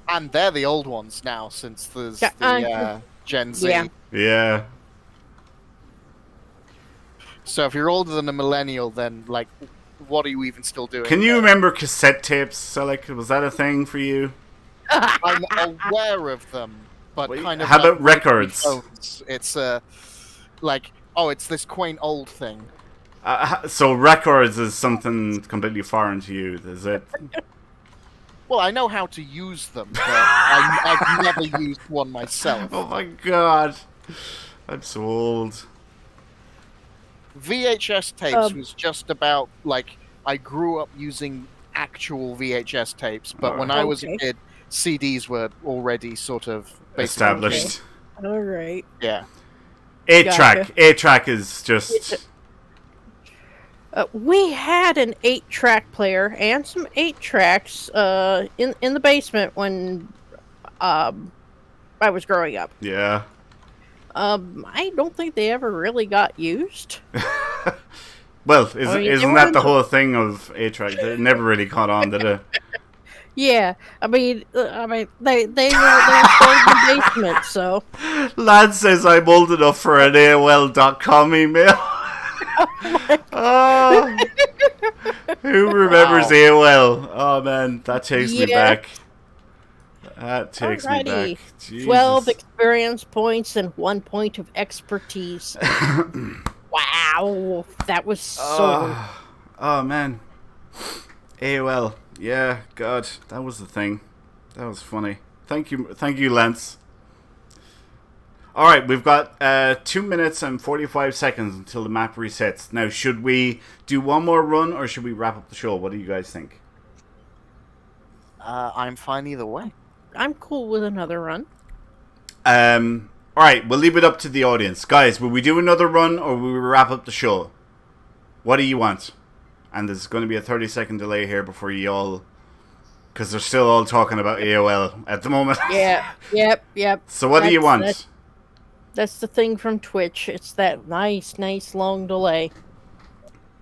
And they're the old ones now, since there's the Gen Z. Yeah. Yeah. So if you're older than a millennial, then, like, what are you even still doing? Can you remember cassette tapes, Selleck? Was that a thing for you? I'm aware of them, but Well, kind of. how like about records? phones. It's like, oh, it's this quaint old thing. So records is something completely foreign to you, is it? Well, I know how to use them, but I've never used one myself. Oh my god. I'm so old. VHS tapes was just about, like, I grew up using actual VHS tapes, but when I was a kid, CDs were already sort of basically Established. All right. Yeah. 8-track. Gotcha. 8-track is just... We had an 8-track player and some 8-tracks in the basement when I was growing up. Yeah. I don't think they ever really got used. Well, they isn't were that in the the- whole thing of 8-track? It never really caught on, did it? Yeah, I mean, they were still in the basement, so. Lad says I'm old enough for an AOL.com email. Oh, who remembers Wow. AOL? Oh man, that takes me Yeah. back. That takes me Alrighty. back. Jesus. 12 experience points and 1 point of expertise. Wow, that was so. Oh man, AOL. Yeah, God, that was the thing. That was funny. Thank you, Lance. All right, we've got 2 minutes and 45 seconds until the map resets. Now, should we do one more run or should we wrap up the show? What do you guys think? I'm fine either way. I'm cool with another run. All right, we'll leave it up to the audience, guys. Will we do another run or will we wrap up the show? What do you want? And there's going to be a 30-second delay here before you all, because they're still all talking about AOL at the moment. Yeah, yep. So what do you want? That's the thing from Twitch. It's that nice long delay.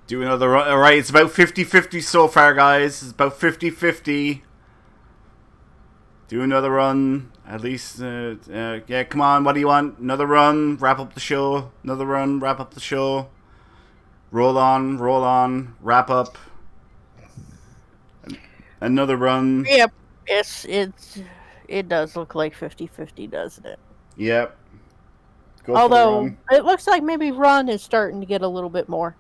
Do another run. All right, it's about 50-50 so far, guys. It's about 50-50. Do another run. At least, yeah, come on. What do you want? Another run. Wrap up the show. Another run. Wrap up the show. Roll on. Wrap up. Another run. Yep. Yes, it does look like 50-50, doesn't it? Yep. Go for the Although run. it looks like maybe run is starting to get a little bit more.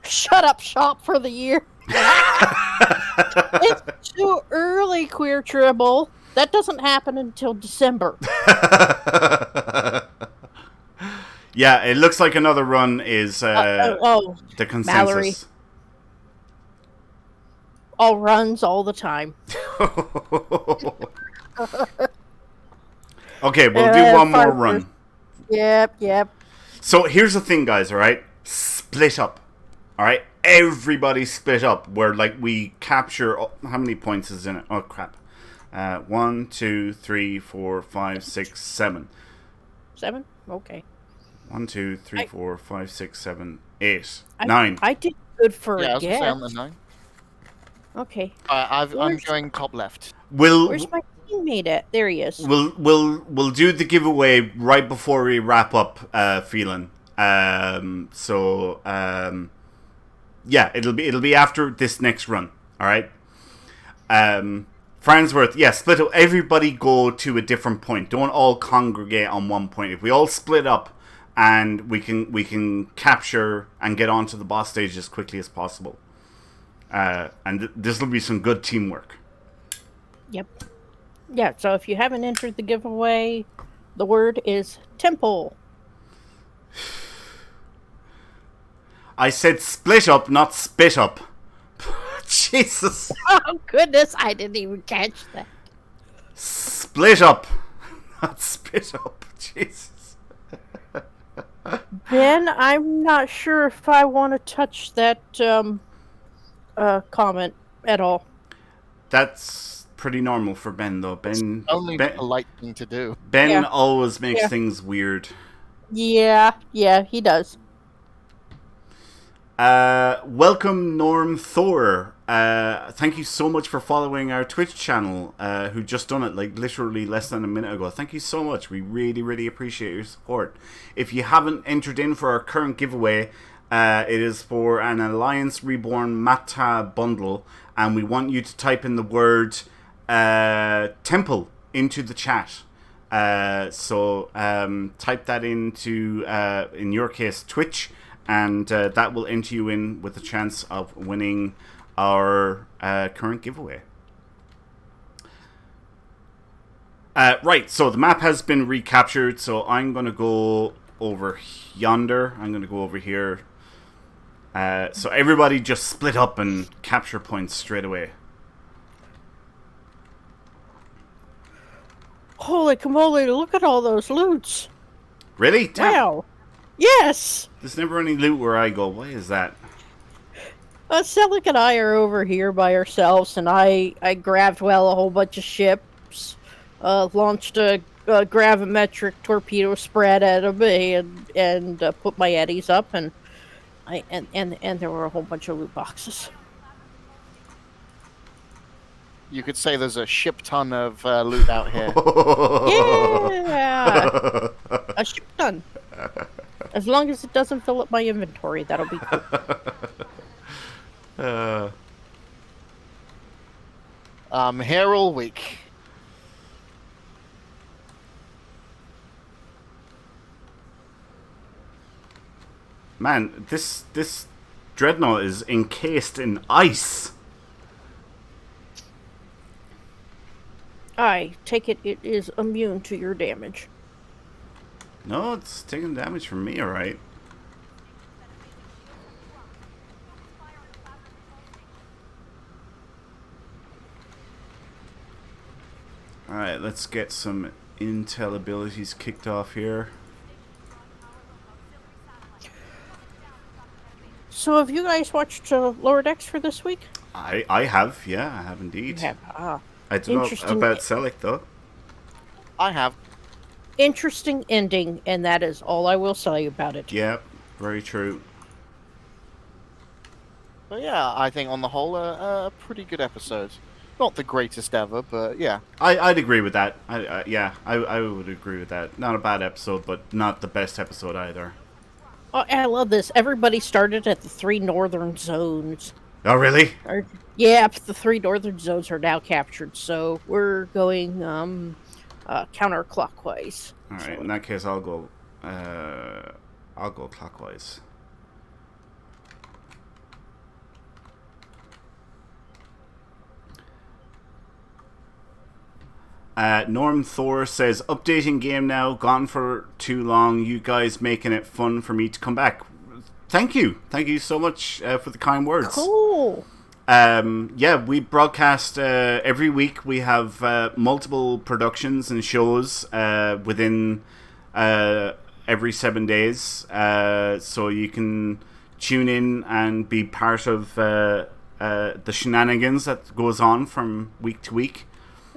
Shut up shop for the year. It's too early, Queer Tribble. That doesn't happen until December. Yeah, it looks like another run is Oh, the consensus. Mallory. All runs all the time. Okay, we'll do one more fire run. first. Yep. So here's the thing, guys, alright? Split up. Alright? Everybody split up. Where, like, we capture... how many points is in it? Oh, crap. 1, 2, 3, 4, 5, 6, 7. 7? Okay. 1, 2, 3, 4, 5, 6, 7, 8, 9. I did good for Yeah, I a was gonna say guess. on the 9. Okay. I'm Where's- going top left. Where's my teammate at? There he is. We'll do the giveaway right before we wrap up, Phelan. Yeah, it'll be after this next run. All right. Farnsworth, yeah, split up. Everybody go to a different point. Don't all congregate on one point. If we all split up, and we can capture and get onto the boss stage as quickly as possible. And this will be some good teamwork. Yep. Yeah, so if you haven't entered the giveaway, the word is temple. I said split up, not spit up. Jesus. Oh, goodness, I didn't even catch that. Split up, not spit up. Jesus. Ben, I'm not sure if I want to touch that comment at all. That's pretty normal for Ben, though. Ben Only Ben, a polite thing to do. Ben Yeah. always makes Yeah. things weird. Yeah, he does. Welcome, Norm Thor. Thank you so much for following our Twitch channel, who just done it like literally less than a minute ago. Thank you so much. We really, really appreciate your support. If you haven't entered in for our current giveaway, it is for an Alliance Reborn Mata bundle, and we want you to type in the word temple into the chat. So type that into, in your case, Twitch, and that will enter you in with a chance of winning our current giveaway. Right, so the map has been recaptured, so I'm going to go over yonder. I'm going to go over here. So everybody just split up and capture points straight away. Holy camoly, look at all those loots. Really? Damn. Wow. Yes. There's never any loot where I go. Why is that? Selic and I are over here by ourselves, and I grabbed, a whole bunch of ships, launched a gravimetric torpedo spread at them, and put my eddies up, and there were a whole bunch of loot boxes. You could say there's a ship ton of loot out here. Yeah, a ship ton. As long as it doesn't fill up my inventory, that'll be cool. I'm here all week. Man, this dreadnought is encased in ice. I take it is immune to your damage. No, it's taking damage from me, alright. Alright, let's get some intel abilities kicked off here. So have you guys watched Lower Decks for this week? I have, yeah, I have indeed. You have. I don't know Interesting. about Selic, though. I have. Interesting ending, and that is all I will say about it. Yeah, very true. But yeah, I think on the whole, a pretty good episode. Not the greatest ever, but yeah. I'd agree with that. I would agree with that. Not a bad episode, but not the best episode either. Oh, I love this. Everybody started at the 3 northern zones. Oh, really? Yeah, the 3 northern zones are now captured, so we're going counterclockwise. All right. In that case, I'll go clockwise. Norm Thor says, updating game now, gone for too long, you guys making it fun for me to come back. Thank you so much for the kind words. Cool. Yeah, we broadcast every week. We have multiple productions and shows within every 7 days. So you can tune in and be part of the shenanigans that goes on from week to week.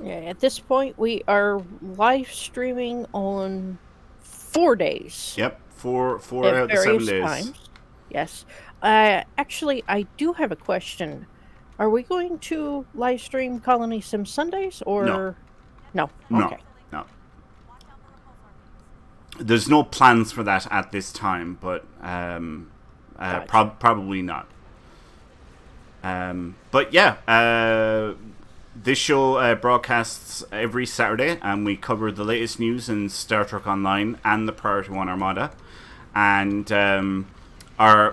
Yeah, at this point, we are live streaming on 4 days Yep, four at out of the 7 various days. times. Yes. Actually, I do have a question. Are we going to live stream Colony Sim Sundays No, or no? no, Okay. no. There's no plans for that at this time, but Gotcha. probably not. But yeah, this show broadcasts every Saturday, and we cover the latest news in Star Trek Online and the Priority One Armada. And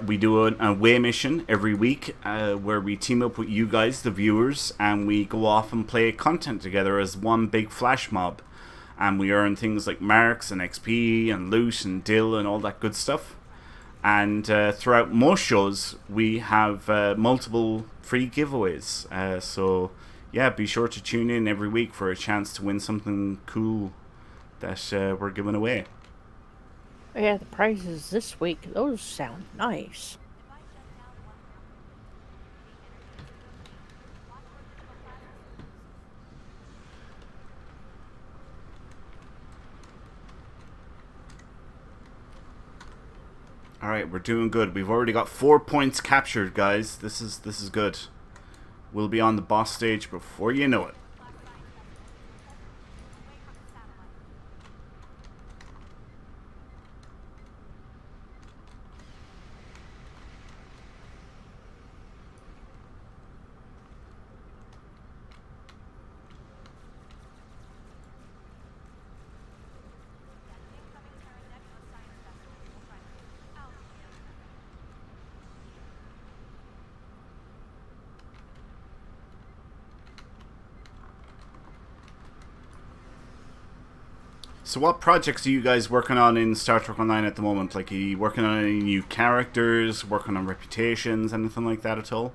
we do an away mission every week where we team up with you guys, the viewers, and we go off and play content together as one big flash mob. And we earn things like marks and XP and loot and dill and all that good stuff. And throughout most shows, we have multiple free giveaways. So, yeah, be sure to tune in every week for a chance to win something cool that we're giving away. Yeah, the prizes this week, those sound nice. All right, we're doing good. We've already got 4 points captured, guys. This is good. We'll be on the boss stage before you know it. So what projects are you guys working on in Star Trek Online at the moment? Like, are you working on any new characters, working on reputations, anything like that at all?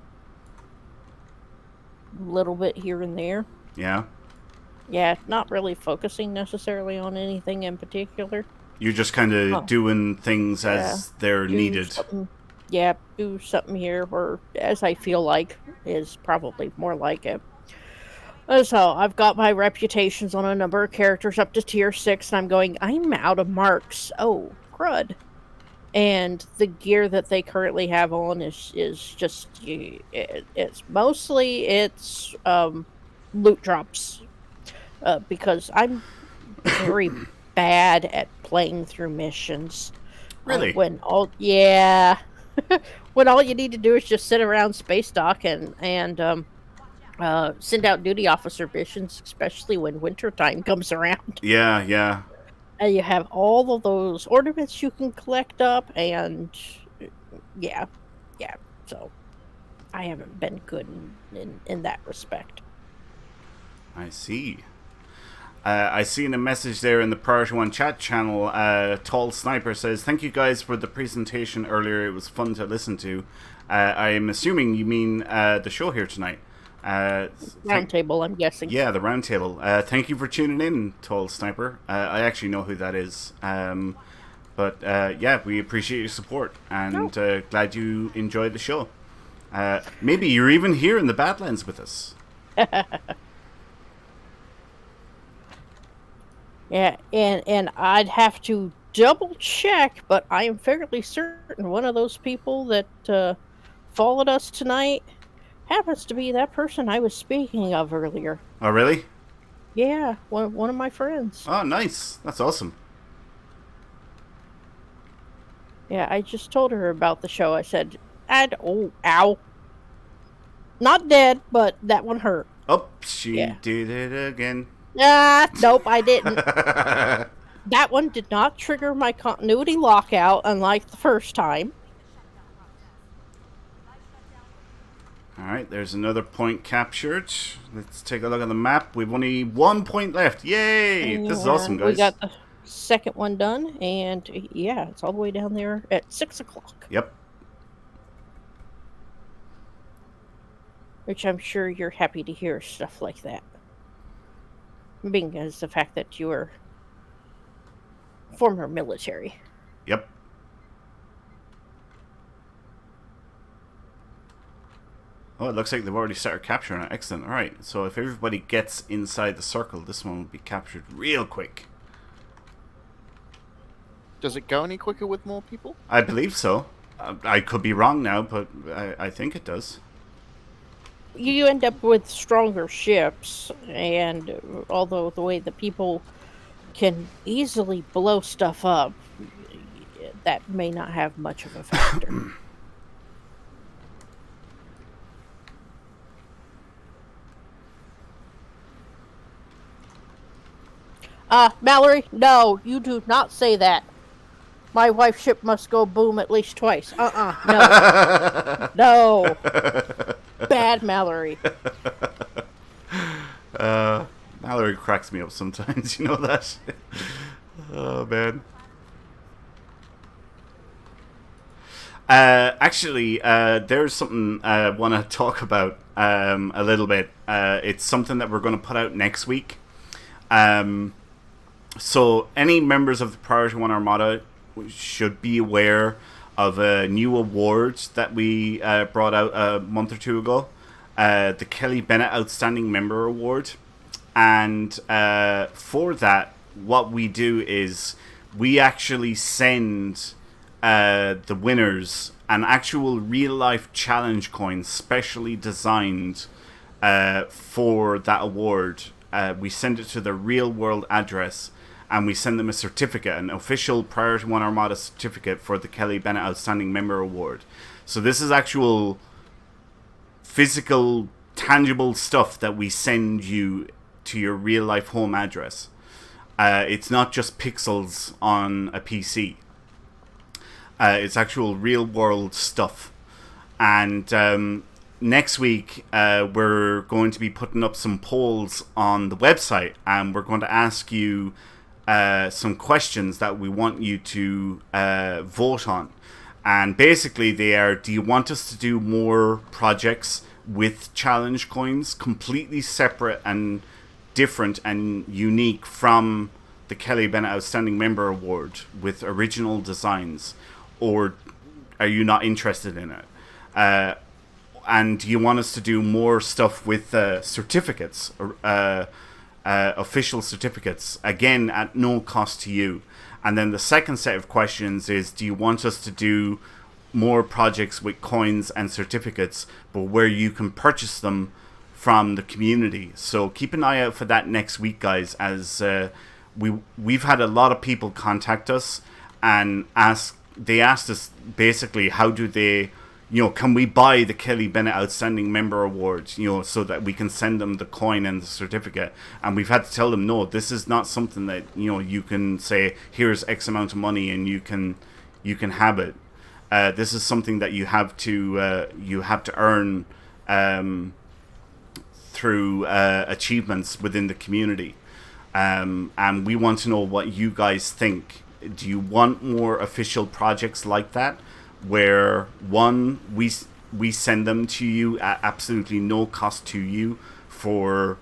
A little bit here and there. Yeah? Yeah, not really focusing necessarily on anything in particular. You're just kind of doing things Yeah. as they're needed. Yeah, do something here or as I feel like is probably more like it. So I've got my reputations on a number of characters up to tier 6, and I'm going, I'm out of marks. Oh, crud. And the gear that they currently have on is just it's mostly loot drops because I'm very bad at playing through missions. Really? When all you need to do is just sit around space dock and send out duty officer missions, especially when wintertime comes around. Yeah, yeah. And you have all of those ornaments you can collect up, and yeah. So I haven't been good in that respect. I see. I seen a message there in the Priority One chat channel. Tall Sniper says, "Thank you guys for the presentation earlier. It was fun to listen to." I'm assuming you mean the show here tonight. Roundtable, I'm guessing. Yeah, the roundtable. Thank you for tuning in, Tall Sniper. I actually know who that is. But yeah, we appreciate your support and glad you enjoyed the show. Maybe you're even here in the Badlands with us. Yeah, and I'd have to double check, but I am fairly certain one of those people that followed us tonight happens to be that person I was speaking of earlier. Oh, really? Yeah, one of my friends. Oh, nice. That's awesome. Yeah, I just told her about the show. I said, ow. Not dead, but that one hurt. Oh, she did it again. Nope, I didn't. That one did not trigger my continuity lockout, unlike the first time. Alright, there's another point captured. Let's take a look at the map. We've only 1 point left. Yay! This is awesome, guys. We got the second one done, and yeah, it's all the way down there at 6 o'clock. Yep. which I'm sure you're happy to hear stuff like that. Being as the fact that you are former military. Yep. Oh, it looks like they've already started capturing it. Excellent. All right. So if everybody gets inside the circle, this one will be captured real quick. Does it go any quicker with more people? I believe so. I could be wrong now, but I think it does. You end up with stronger ships, and although the way the people can easily blow stuff up, that may not have much of a factor. Mallory, no, you do not say that. My wife's ship must go boom at least twice. No. No. Bad Mallory. Mallory cracks me up sometimes, you know that? Oh, man. Actually, there's something I want to talk about a little bit. It's something that we're going to put out next week. So any members of the Priority 1 Armada should be aware of a new award that we brought out a month or two ago. The Kelly Bennett Outstanding Member Award. And for that, what we do is we actually send the winners an actual real-life challenge coin specially designed for that award. We send it to their real-world address, and we send them a certificate, an official Priority 1 Armada certificate for the Kelly Bennett Outstanding Member Award. So this is actual physical, tangible stuff that we send you to your real-life home address. It's not just pixels on a PC. It's actual real-world stuff. And next week, we're going to be putting up some polls on the website, and we're going to ask you some questions that we want you to vote on. And basically they are, do you want us to do more projects with challenge coins, completely separate and different and unique from the Kelly Bennett Outstanding Member Award with original designs, or are you not interested in it? And do you want us to do more stuff with certificates, official certificates, again at no cost to you? And then the second set of questions is, do you want us to do more projects with coins and certificates, but where you can purchase them from the community? So keep an eye out for that next week, guys, as we've had a lot of people contact us and asked us basically, how do they, can we buy the Kelly Bennett Outstanding Member Award, so that we can send them the coin and the certificate? And we've had to tell them, no, this is not something that, you can say, here's X amount of money and you can have it. This is something that you have to earn through achievements within the community. And we want to know what you guys think. Do you want more official projects like that, where one, we send them to you at absolutely no cost to you for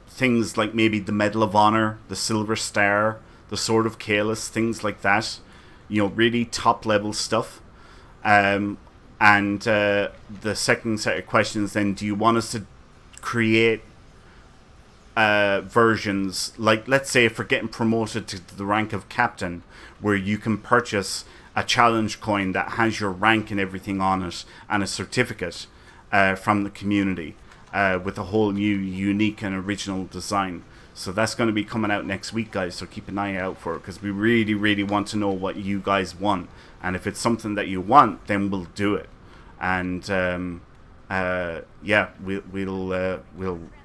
things like maybe the Medal of Honor, the Silver Star, the Sword of Kalis, things like that, really top level stuff. And the second set of questions then, do you want us to create versions, like, let's say, for getting promoted to the rank of captain, where you can purchase a challenge coin that has your rank and everything on it, and a certificate from the community with a whole new, unique and original design. So that's going to be coming out next week, guys, so keep an eye out for it, because we really, really want to know what you guys want. And if it's something that you want, then we'll do it. And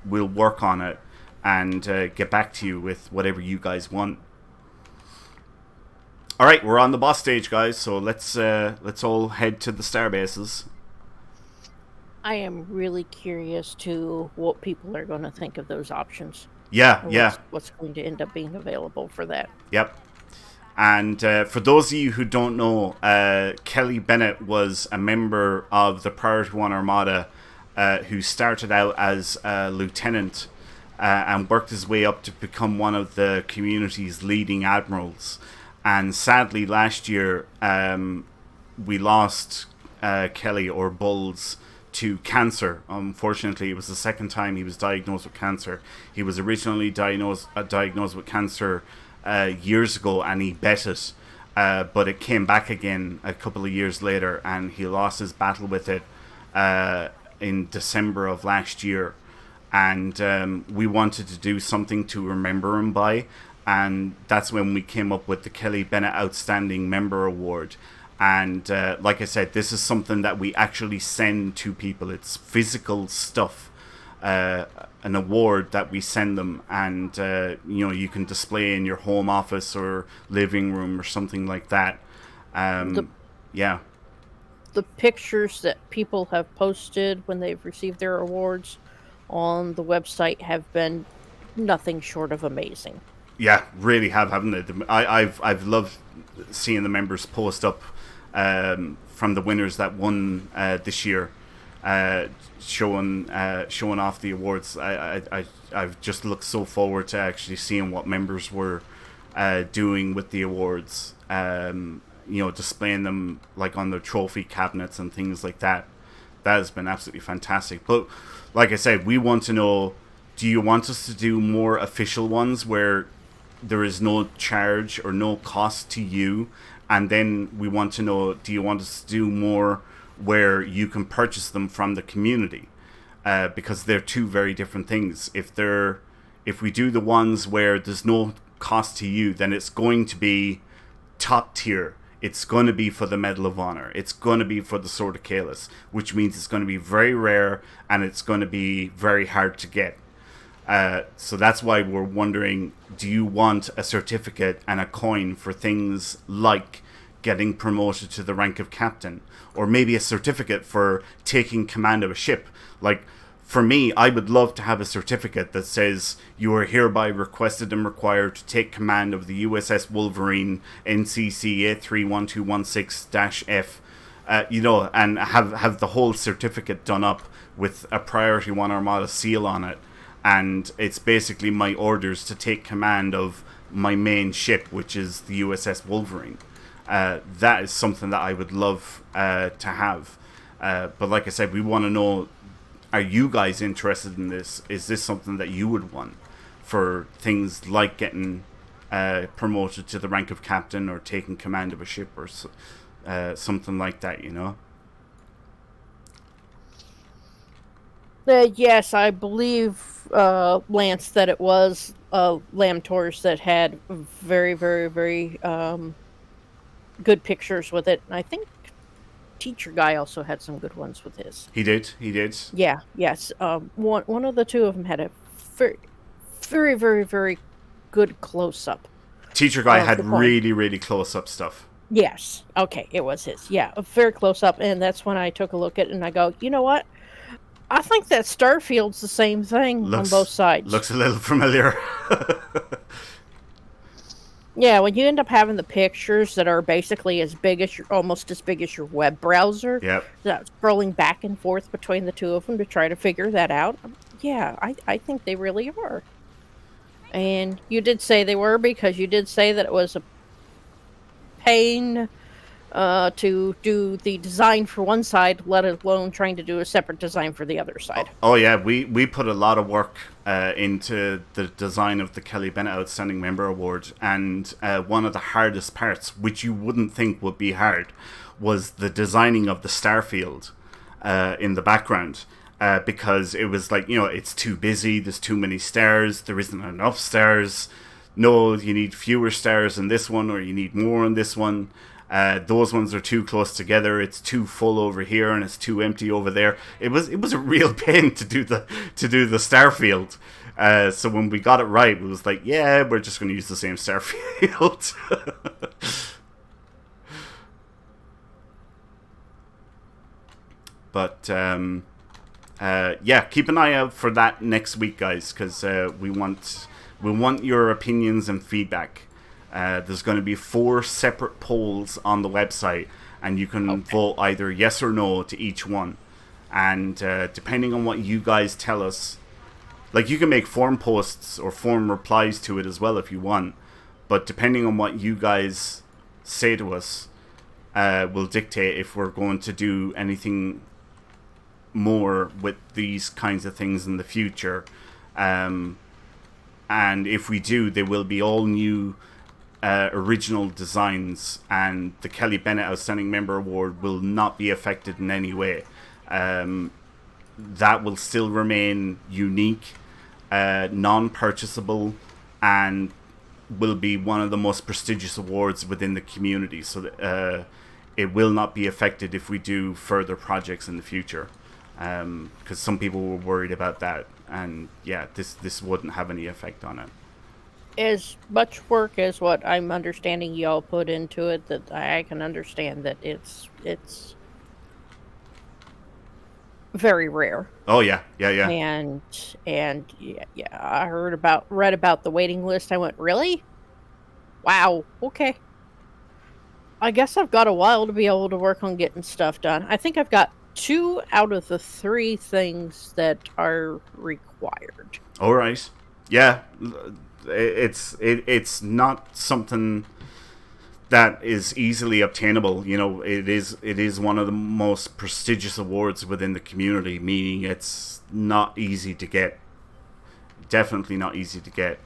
we'll work on it and get back to you with whatever you guys want. All right, we're on the boss stage, guys. So let's all head to the star bases. I am really curious to what people are going to think of those options. Yeah. What's going to end up being available for that? Yep. And for those of you who don't know, Kelly Bennett was a member of the Priority 1 Armada who started out as a lieutenant and worked his way up to become one of the community's leading admirals. And sadly, last year, we lost Kelly, or Bulls, to cancer. Unfortunately, it was the second time he was diagnosed with cancer. He was originally diagnosed with cancer years ago, and he bet it. But it came back again a couple of years later, and he lost his battle with it in December of last year. And we wanted to do something to remember him by, and that's when we came up with the Kelly Bennett Outstanding Member Award. And like I said, this is something that we actually send to people. It's physical stuff, an award that we send them, and you can display in your home office or living room or something like that. Yeah. The pictures that people have posted when they've received their awards on the website have been nothing short of amazing. Yeah, really haven't they? I've loved seeing the members post up from the winners that won this year, showing off the awards. I've just looked so forward to actually seeing what members were doing with the awards. Displaying them like on their trophy cabinets and things like that. That has been absolutely fantastic. But like I said, we want to know, do you want us to do more official ones where there is no charge or no cost to you? And then we want to know, do you want us to do more where you can purchase them from the community? Because they're two very different things. If we do the ones where there's no cost to you, then it's going to be top tier. It's going to be for the Medal of Honor. It's going to be for the Sword of Kalis, which means it's going to be very rare and it's going to be very hard to get. So that's why we're wondering, do you want a certificate and a coin for things like getting promoted to the rank of captain? Or maybe a certificate for taking command of a ship? Like, for me, I would love to have a certificate that says you are hereby requested and required to take command of the USS Wolverine NCC 831216-F, and have the whole certificate done up with a Priority 1 Armada seal on it. And it's basically my orders to take command of my main ship, which is the USS Wolverine. That is something that I would love to have. But like I said, we want to know, are you guys interested in this? Is this something that you would want for things like getting promoted to the rank of captain or taking command of a ship or something like that, Yes, I believe, Lance, that it was Lamb Tours that had very, very, very good pictures with it. And I think Teacher Guy also had some good ones with his. He did. Yeah, yes. One of the two of them had a very, very, very, very good close-up. Teacher Guy had really, really close-up stuff. Yes. Okay, it was his. Yeah, a very close-up. And that's when I took a look at it and I go, you know what? I think that Starfield's the same thing on both sides. Looks a little familiar. Yeah, when you end up having the pictures that are basically almost as big as your web browser, yep. Scrolling back and forth between the two of them to try to figure that out. Yeah, I think they really are. And you did say they were, because you did say that it was a pain to do the design for one side, let alone trying to do a separate design for the other side. Oh yeah, we put a lot of work into the design of the Kelly Bennett Outstanding Member Award, and one of the hardest parts, which you wouldn't think would be hard, was the designing of the Starfield in the background. Because it was like, it's too busy, there's too many stars, there isn't enough stars. No, you need fewer stars in this one, or you need more in this one. Those ones are too close together. It's too full over here, and it's too empty over there. It was a real pain to do the Starfield. So when we got it right, it was like, yeah, we're just going to use the same Starfield. But yeah, keep an eye out for that next week, guys, because we want your opinions and feedback. There's going to be 4 separate polls on the website, and you can vote either yes or no to each one. And depending on what you guys tell us, like, you can make forum posts or forum replies to it as well if you want. But depending on what you guys say to us, will dictate if we're going to do anything more with these kinds of things in the future. And if we do, they will be all new original designs, and the Kelly Bennett Outstanding Member Award will not be affected in any way. That will still remain unique, non-purchasable, and will be one of the most prestigious awards within the community. So it will not be affected if we do further projects in the future, because some people were worried about that, and yeah, this wouldn't have any effect on it. As much work as what I'm understanding y'all put into it, that I can understand that it's very rare. Oh yeah. And yeah, I read about the waiting list. I went, really? Wow. Okay. I guess I've got a while to be able to work on getting stuff done. I think I've got 2 out of the 3 things that are required. All right. Yeah. It's not something that is easily obtainable. You know, it is one of the most prestigious awards within the community, meaning it's not easy to get. Definitely not easy to get.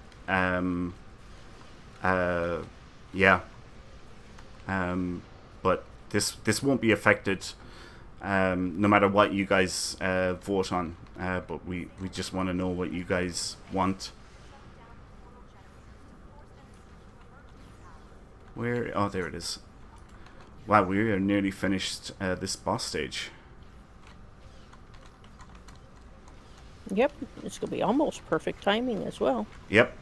Yeah. But this won't be affected, no matter what you guys vote on. But we just want to know what you guys want. Where? Oh, there it is. Wow, we are nearly finished this boss stage. Yep, it's going to be almost perfect timing as well. Yep.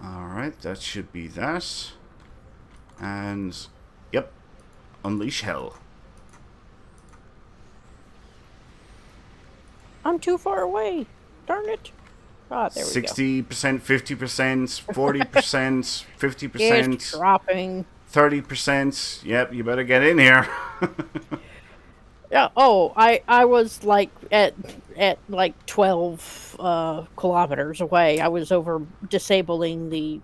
Alright, that should be that. And, yep, unleash hell. I'm too far away. Darn it. Ah, there we go. 60%, 50%, 40%, 50%. It's dropping. 30%. Yep, you better get in here. Yeah. Oh, I was like at like 12 kilometers away. I was over disabling the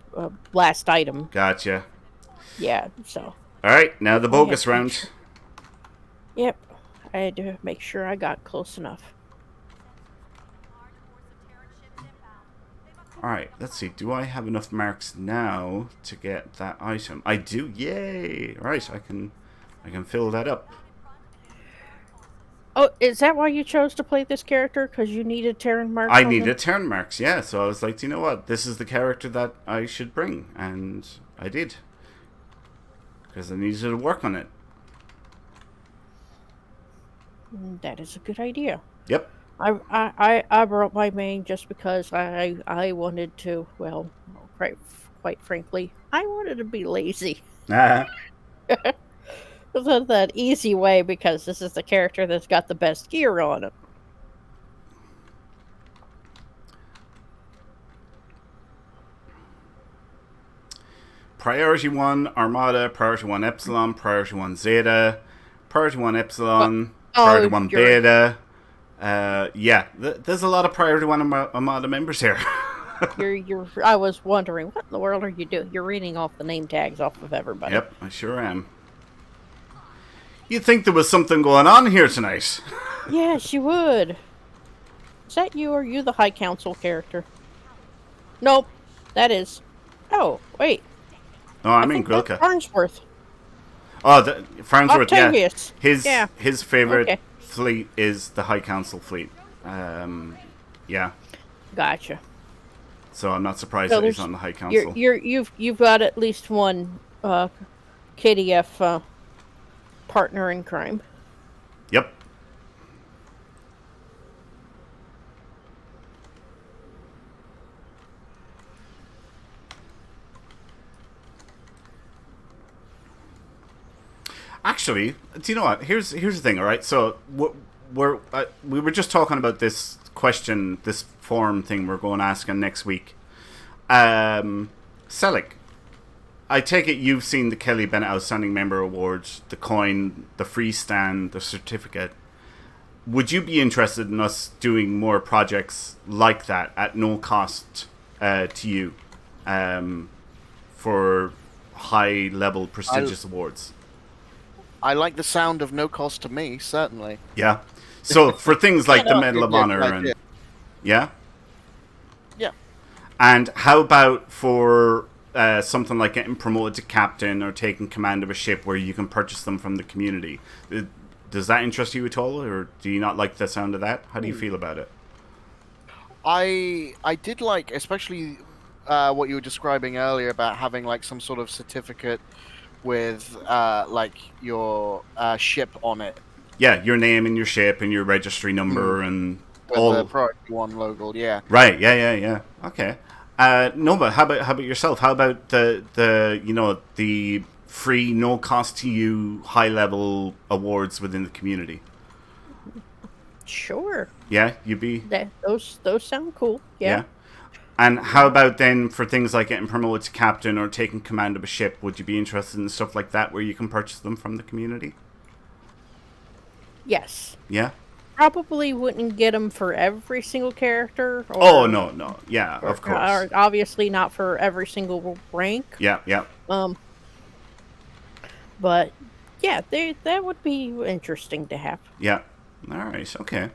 last item. Gotcha. Yeah. So. All right, now the bogus round. Yep. I had to make sure I got close enough. Alright, let's see. Do I have enough marks now to get that item? I do. Yay! Right, I can fill that up. Oh, is that why you chose to play this character? Because you needed Terran marks? I needed Terran marks, yeah. So I was like, you know what? This is the character that I should bring. And I did. Because I needed to work on it. That is a good idea. Yep. I brought my main just because I wanted to, well, quite frankly, I wanted to be lazy. That easy way, because this is the character that's got the best gear on it. Priority 1 Armada, Priority 1 Epsilon, Priority 1 Zeta, Priority 1 Epsilon, Priority 1 Beta. Yeah, there's a lot of Priority 1 Armada members here. I was wondering, what in the world are you doing? You're reading off the name tags off of everybody. Yep, I sure am. You'd think there was something going on here tonight. Yes, you would. Is that you, or are you the High Council character? Nope, that is. Oh, wait. Oh, I mean Grilka. Farnsworth. Oh, Farnsworth, Octavius. Yeah. His favorite fleet is the High Council fleet. Yeah. Gotcha. So I'm not surprised that he's on the High Council. You've got at least one KDF partner in crime. Yep. Actually, do you know what? Here's the thing. All right. So we were just talking about this question, this forum thing we're going to ask on next week. Selic, I take it you've seen the Kelly Bennett Outstanding Member Awards, the coin, the free stand, the certificate. Would you be interested in us doing more projects like that at no cost to you for high-level prestigious awards? I like the sound of no cost to me, certainly. Yeah. So for things like the Medal of Yeah, Honor yeah, and... yeah. Yeah? Yeah. And how about for something like getting promoted to captain or taking command of a ship where you can purchase them from the community? Does that interest you at all, or do you not like the sound of that? How do you feel about it? I did like, especially what you were describing earlier about having like some sort of certificate with like your ship on it. Yeah, your name and your ship and your registry number and With all. the Priority One logo, yeah. Right. Yeah. Okay. No, but how about yourself? How about the free, no cost to you, high level awards within the community? Sure. Yeah, you'd be. Those sound cool. Yeah. And how about then for things like getting promoted to captain or taking command of a ship? Would you be interested in stuff like that where you can purchase them from the community? Yes. Yeah. Probably wouldn't get them for every single character. Oh no. Yeah, of course. Or obviously not for every single rank. Yeah. But yeah, that would be interesting to have. Yeah. All right. Okay.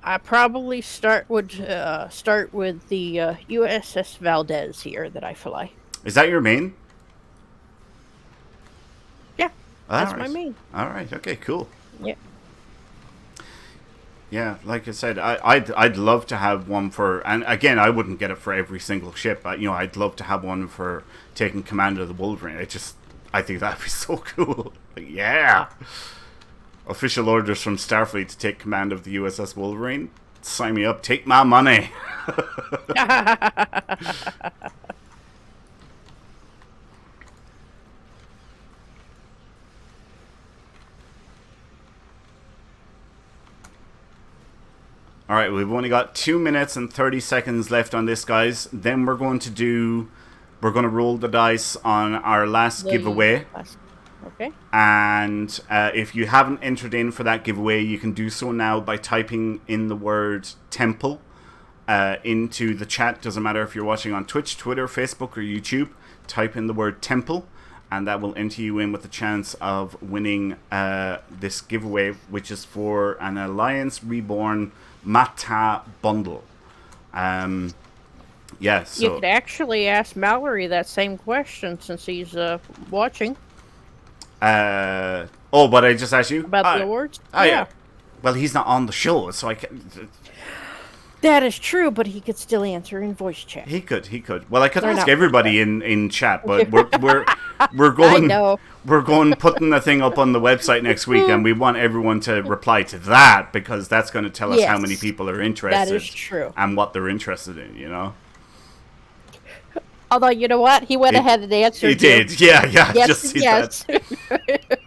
I probably start with the USS Valdez here that I fly. Is that your main? Yeah, that's All my right. main. All right. Okay. Cool. Yeah. Yeah, like I said, I'd love to have one for, and again, I wouldn't get it for every single ship, but I'd love to have one for taking command of the Wolverine. I think that'd be so cool. Yeah. Official orders from Starfleet to take command of the USS Wolverine. Sign me up. Take my money. All right, we've only got 2 minutes and 30 seconds left on this, guys. Then we're going to roll the dice on our last giveaway. Okay. And if you haven't entered in for that giveaway, you can do so now by typing in the word temple into the chat. Doesn't matter if you're watching on Twitch, Twitter, Facebook, or YouTube. Type in the word temple, and that will enter you in with a chance of winning this giveaway, which is for an Alliance Reborn Mata bundle. Yeah, so You could actually ask Mallory that same question since he's watching but I just asked you about the awards. yeah. Well, he's not on the show, so I can. That is true, but he could still answer in voice chat. He could. Well, I could They're ask not everybody in chat, but we're going. I know. We're going putting the thing up on the website next week, and we want everyone to reply to that because that's going to tell us how many Yes, people are interested. that is true. And what they're interested in. Although, you know what? He went ahead and answered. He did. Yeah. Yes, Just see yes. that.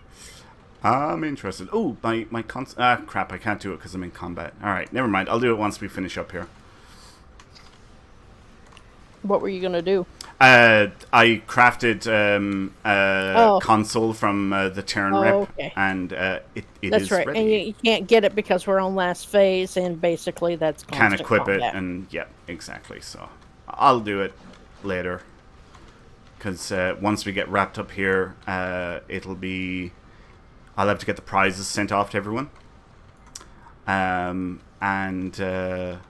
I'm interested. Oh, my crap! I can't do it because I'm in combat. All right, never mind. I'll do it once we finish up here. What were you going to do? I crafted a console from the Terran Rep, okay. and it That's is right. ready. And you can't get it because we're on last phase, and basically that's Can't constant equip it, combat. and yeah, exactly. So I'll do it later because once we get wrapped up here, it'll be. I'll have to get the prizes sent off to everyone. Well, I've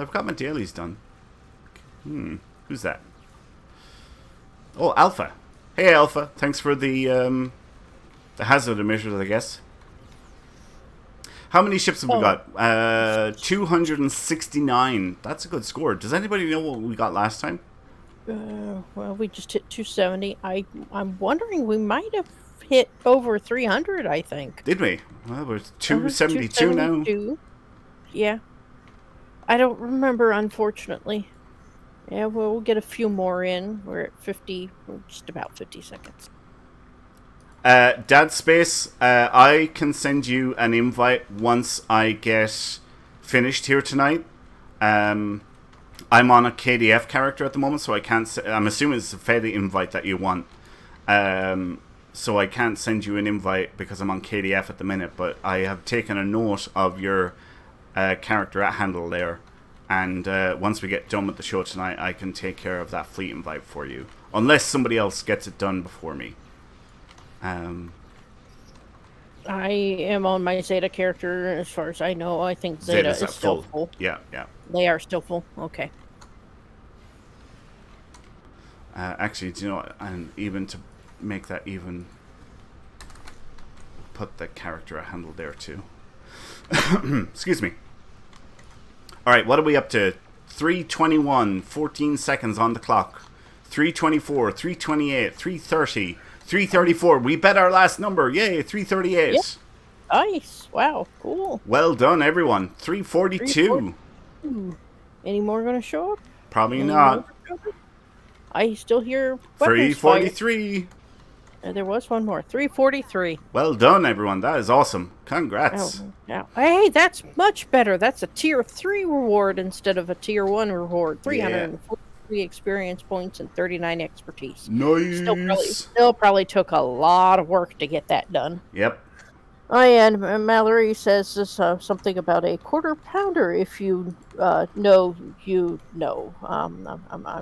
got my dailies done. Who's that? Oh, Alpha. Hey, Alpha. Thanks for the hazard emitters, I guess. How many ships have we got? 269. That's a good score. Does anybody know what we got last time? Well, we just hit 270. I'm wondering we might have hit over 300, I think. Did we? Well, we're 272 now. 272. Yeah. I don't remember, unfortunately. Yeah, well, we'll get a few more in. We're at 50, we're just about 50 seconds. Dad Space, I can send you an invite once I get finished here tonight. I'm on a KDF character at the moment, so I can't. I'm assuming it's a Fedi invite that you want. So I can't send you an invite because I'm on KDF at the minute. But I have taken a note of your character at handle there, and once we get done with the show tonight, I can take care of that fleet invite for you. Unless somebody else gets it done before me. I am on my Zeta character, as far as I know. I think Zeta Zeta's is at still full. Yeah. They are still full? Okay. Actually, do you know what? And even to make that even, put the character at handle there too. Excuse me. Alright, what are we up to? 3:21, 14 seconds on the clock. 3:24, 3:28, 3:30, 3:34. We bet our last number. Yay, 3:38. Yep. Nice. Wow, cool. Well done, everyone. 3:42. Any more going to show up? Probably not. I still hear weapons fire. 3:43. There was one more. 3:43. Well done, everyone. That is awesome. Congrats. Oh, yeah. Hey, that's much better. That's a tier 3 reward instead of a tier 1 reward. 343 experience points and 39 expertise. Nice. Still probably took a lot of work to get that done. Yep. And Mallory says this, something about a quarter pounder. If you know, you know. I'm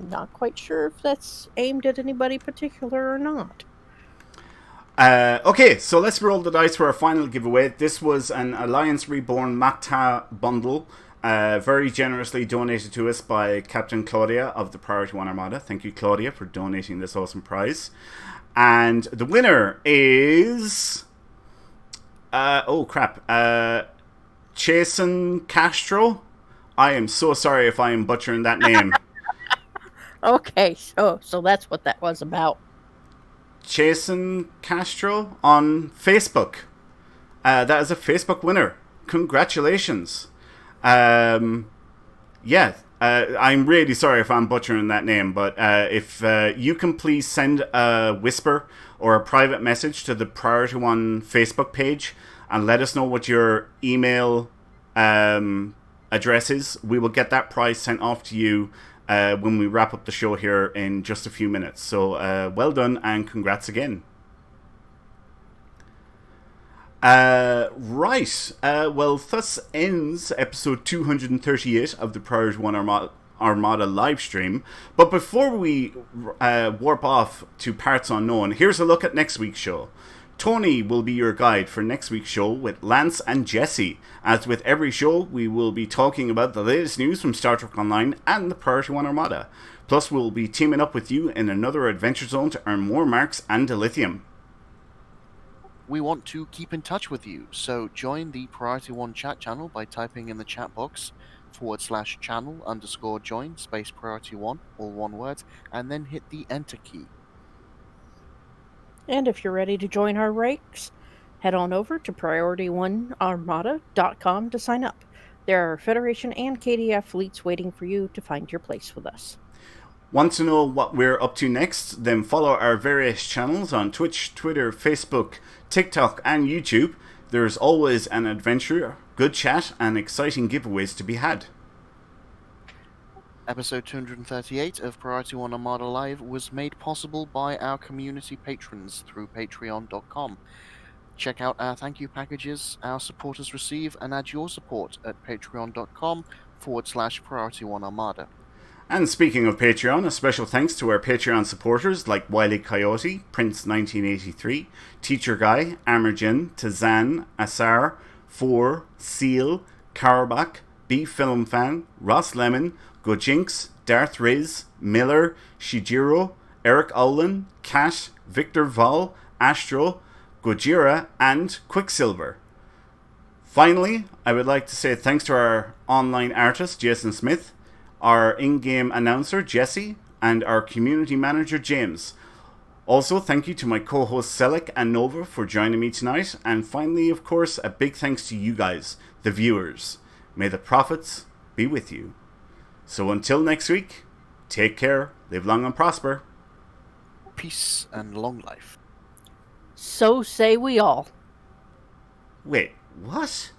not quite sure if that's aimed at anybody particular or not. Okay, so let's roll the dice for our final giveaway. This was an Alliance Reborn Macta bundle, very generously donated to us by Captain Claudia of the Priority 1 Armada. Thank you, Claudia, for donating this awesome prize. And the winner is... Chasen Castro. I am so sorry if I am butchering that name. Okay, so that's what that was about. Chasen Castro on Facebook. That is a Facebook winner. Congratulations. I'm really sorry if I'm butchering that name, but if you can please send a whisper or a private message to the Priority 1 Facebook page and let us know what your email address is, we will get that prize sent off to you when we wrap up the show here in just a few minutes. So well done and congrats again. Well, thus ends episode 238 of the Priority 1 Armada live stream. But before we warp off to parts unknown, here's a look at next week's show. Tony will be your guide for next week's show with Lance and Jesse. As with every show, we will be talking about the latest news from Star Trek Online and the Priority 1 Armada. Plus, we'll be teaming up with you in another adventure zone to earn more marks and dilithium. We want to keep in touch with you, so join the Priority 1 chat channel by typing in the chat box /channel_join space Priority 1, all one word, and then hit the enter key. And if you're ready to join our ranks, head on over to PriorityOneArmada.com to sign up. There are Federation and KDF fleets waiting for you to find your place with us. Want to know what we're up to next? Then follow our various channels on Twitch, Twitter, Facebook, TikTok, and YouTube. There's always an adventure, good chat, and exciting giveaways to be had. Episode 238 of Priority 1 Armada Live was made possible by our community patrons through patreon.com. Check out our thank you packages our supporters receive and add your support at patreon.com/Priority 1 Armada. And speaking of Patreon, a special thanks to our Patreon supporters like Wily Coyote, Prince1983, Teacher Guy, Armerjin, Tazan, Asar, Four, Seal, Carbach, B Film Fan, Ross Lemon, Gojinx, Darth Riz, Miller, Shijiro, Eric Olin, Cat, Victor Vol, Astro, Gojira, and Quicksilver. Finally, I would like to say thanks to our online artist, Jason Smith, our in-game announcer, Jesse, and our community manager, James. Also, thank you to my co-hosts, Selec and Nova, for joining me tonight. And finally, of course, a big thanks to you guys, the viewers. May the profits be with you. So until next week, take care, live long and prosper. Peace and long life. So say we all. Wait, what?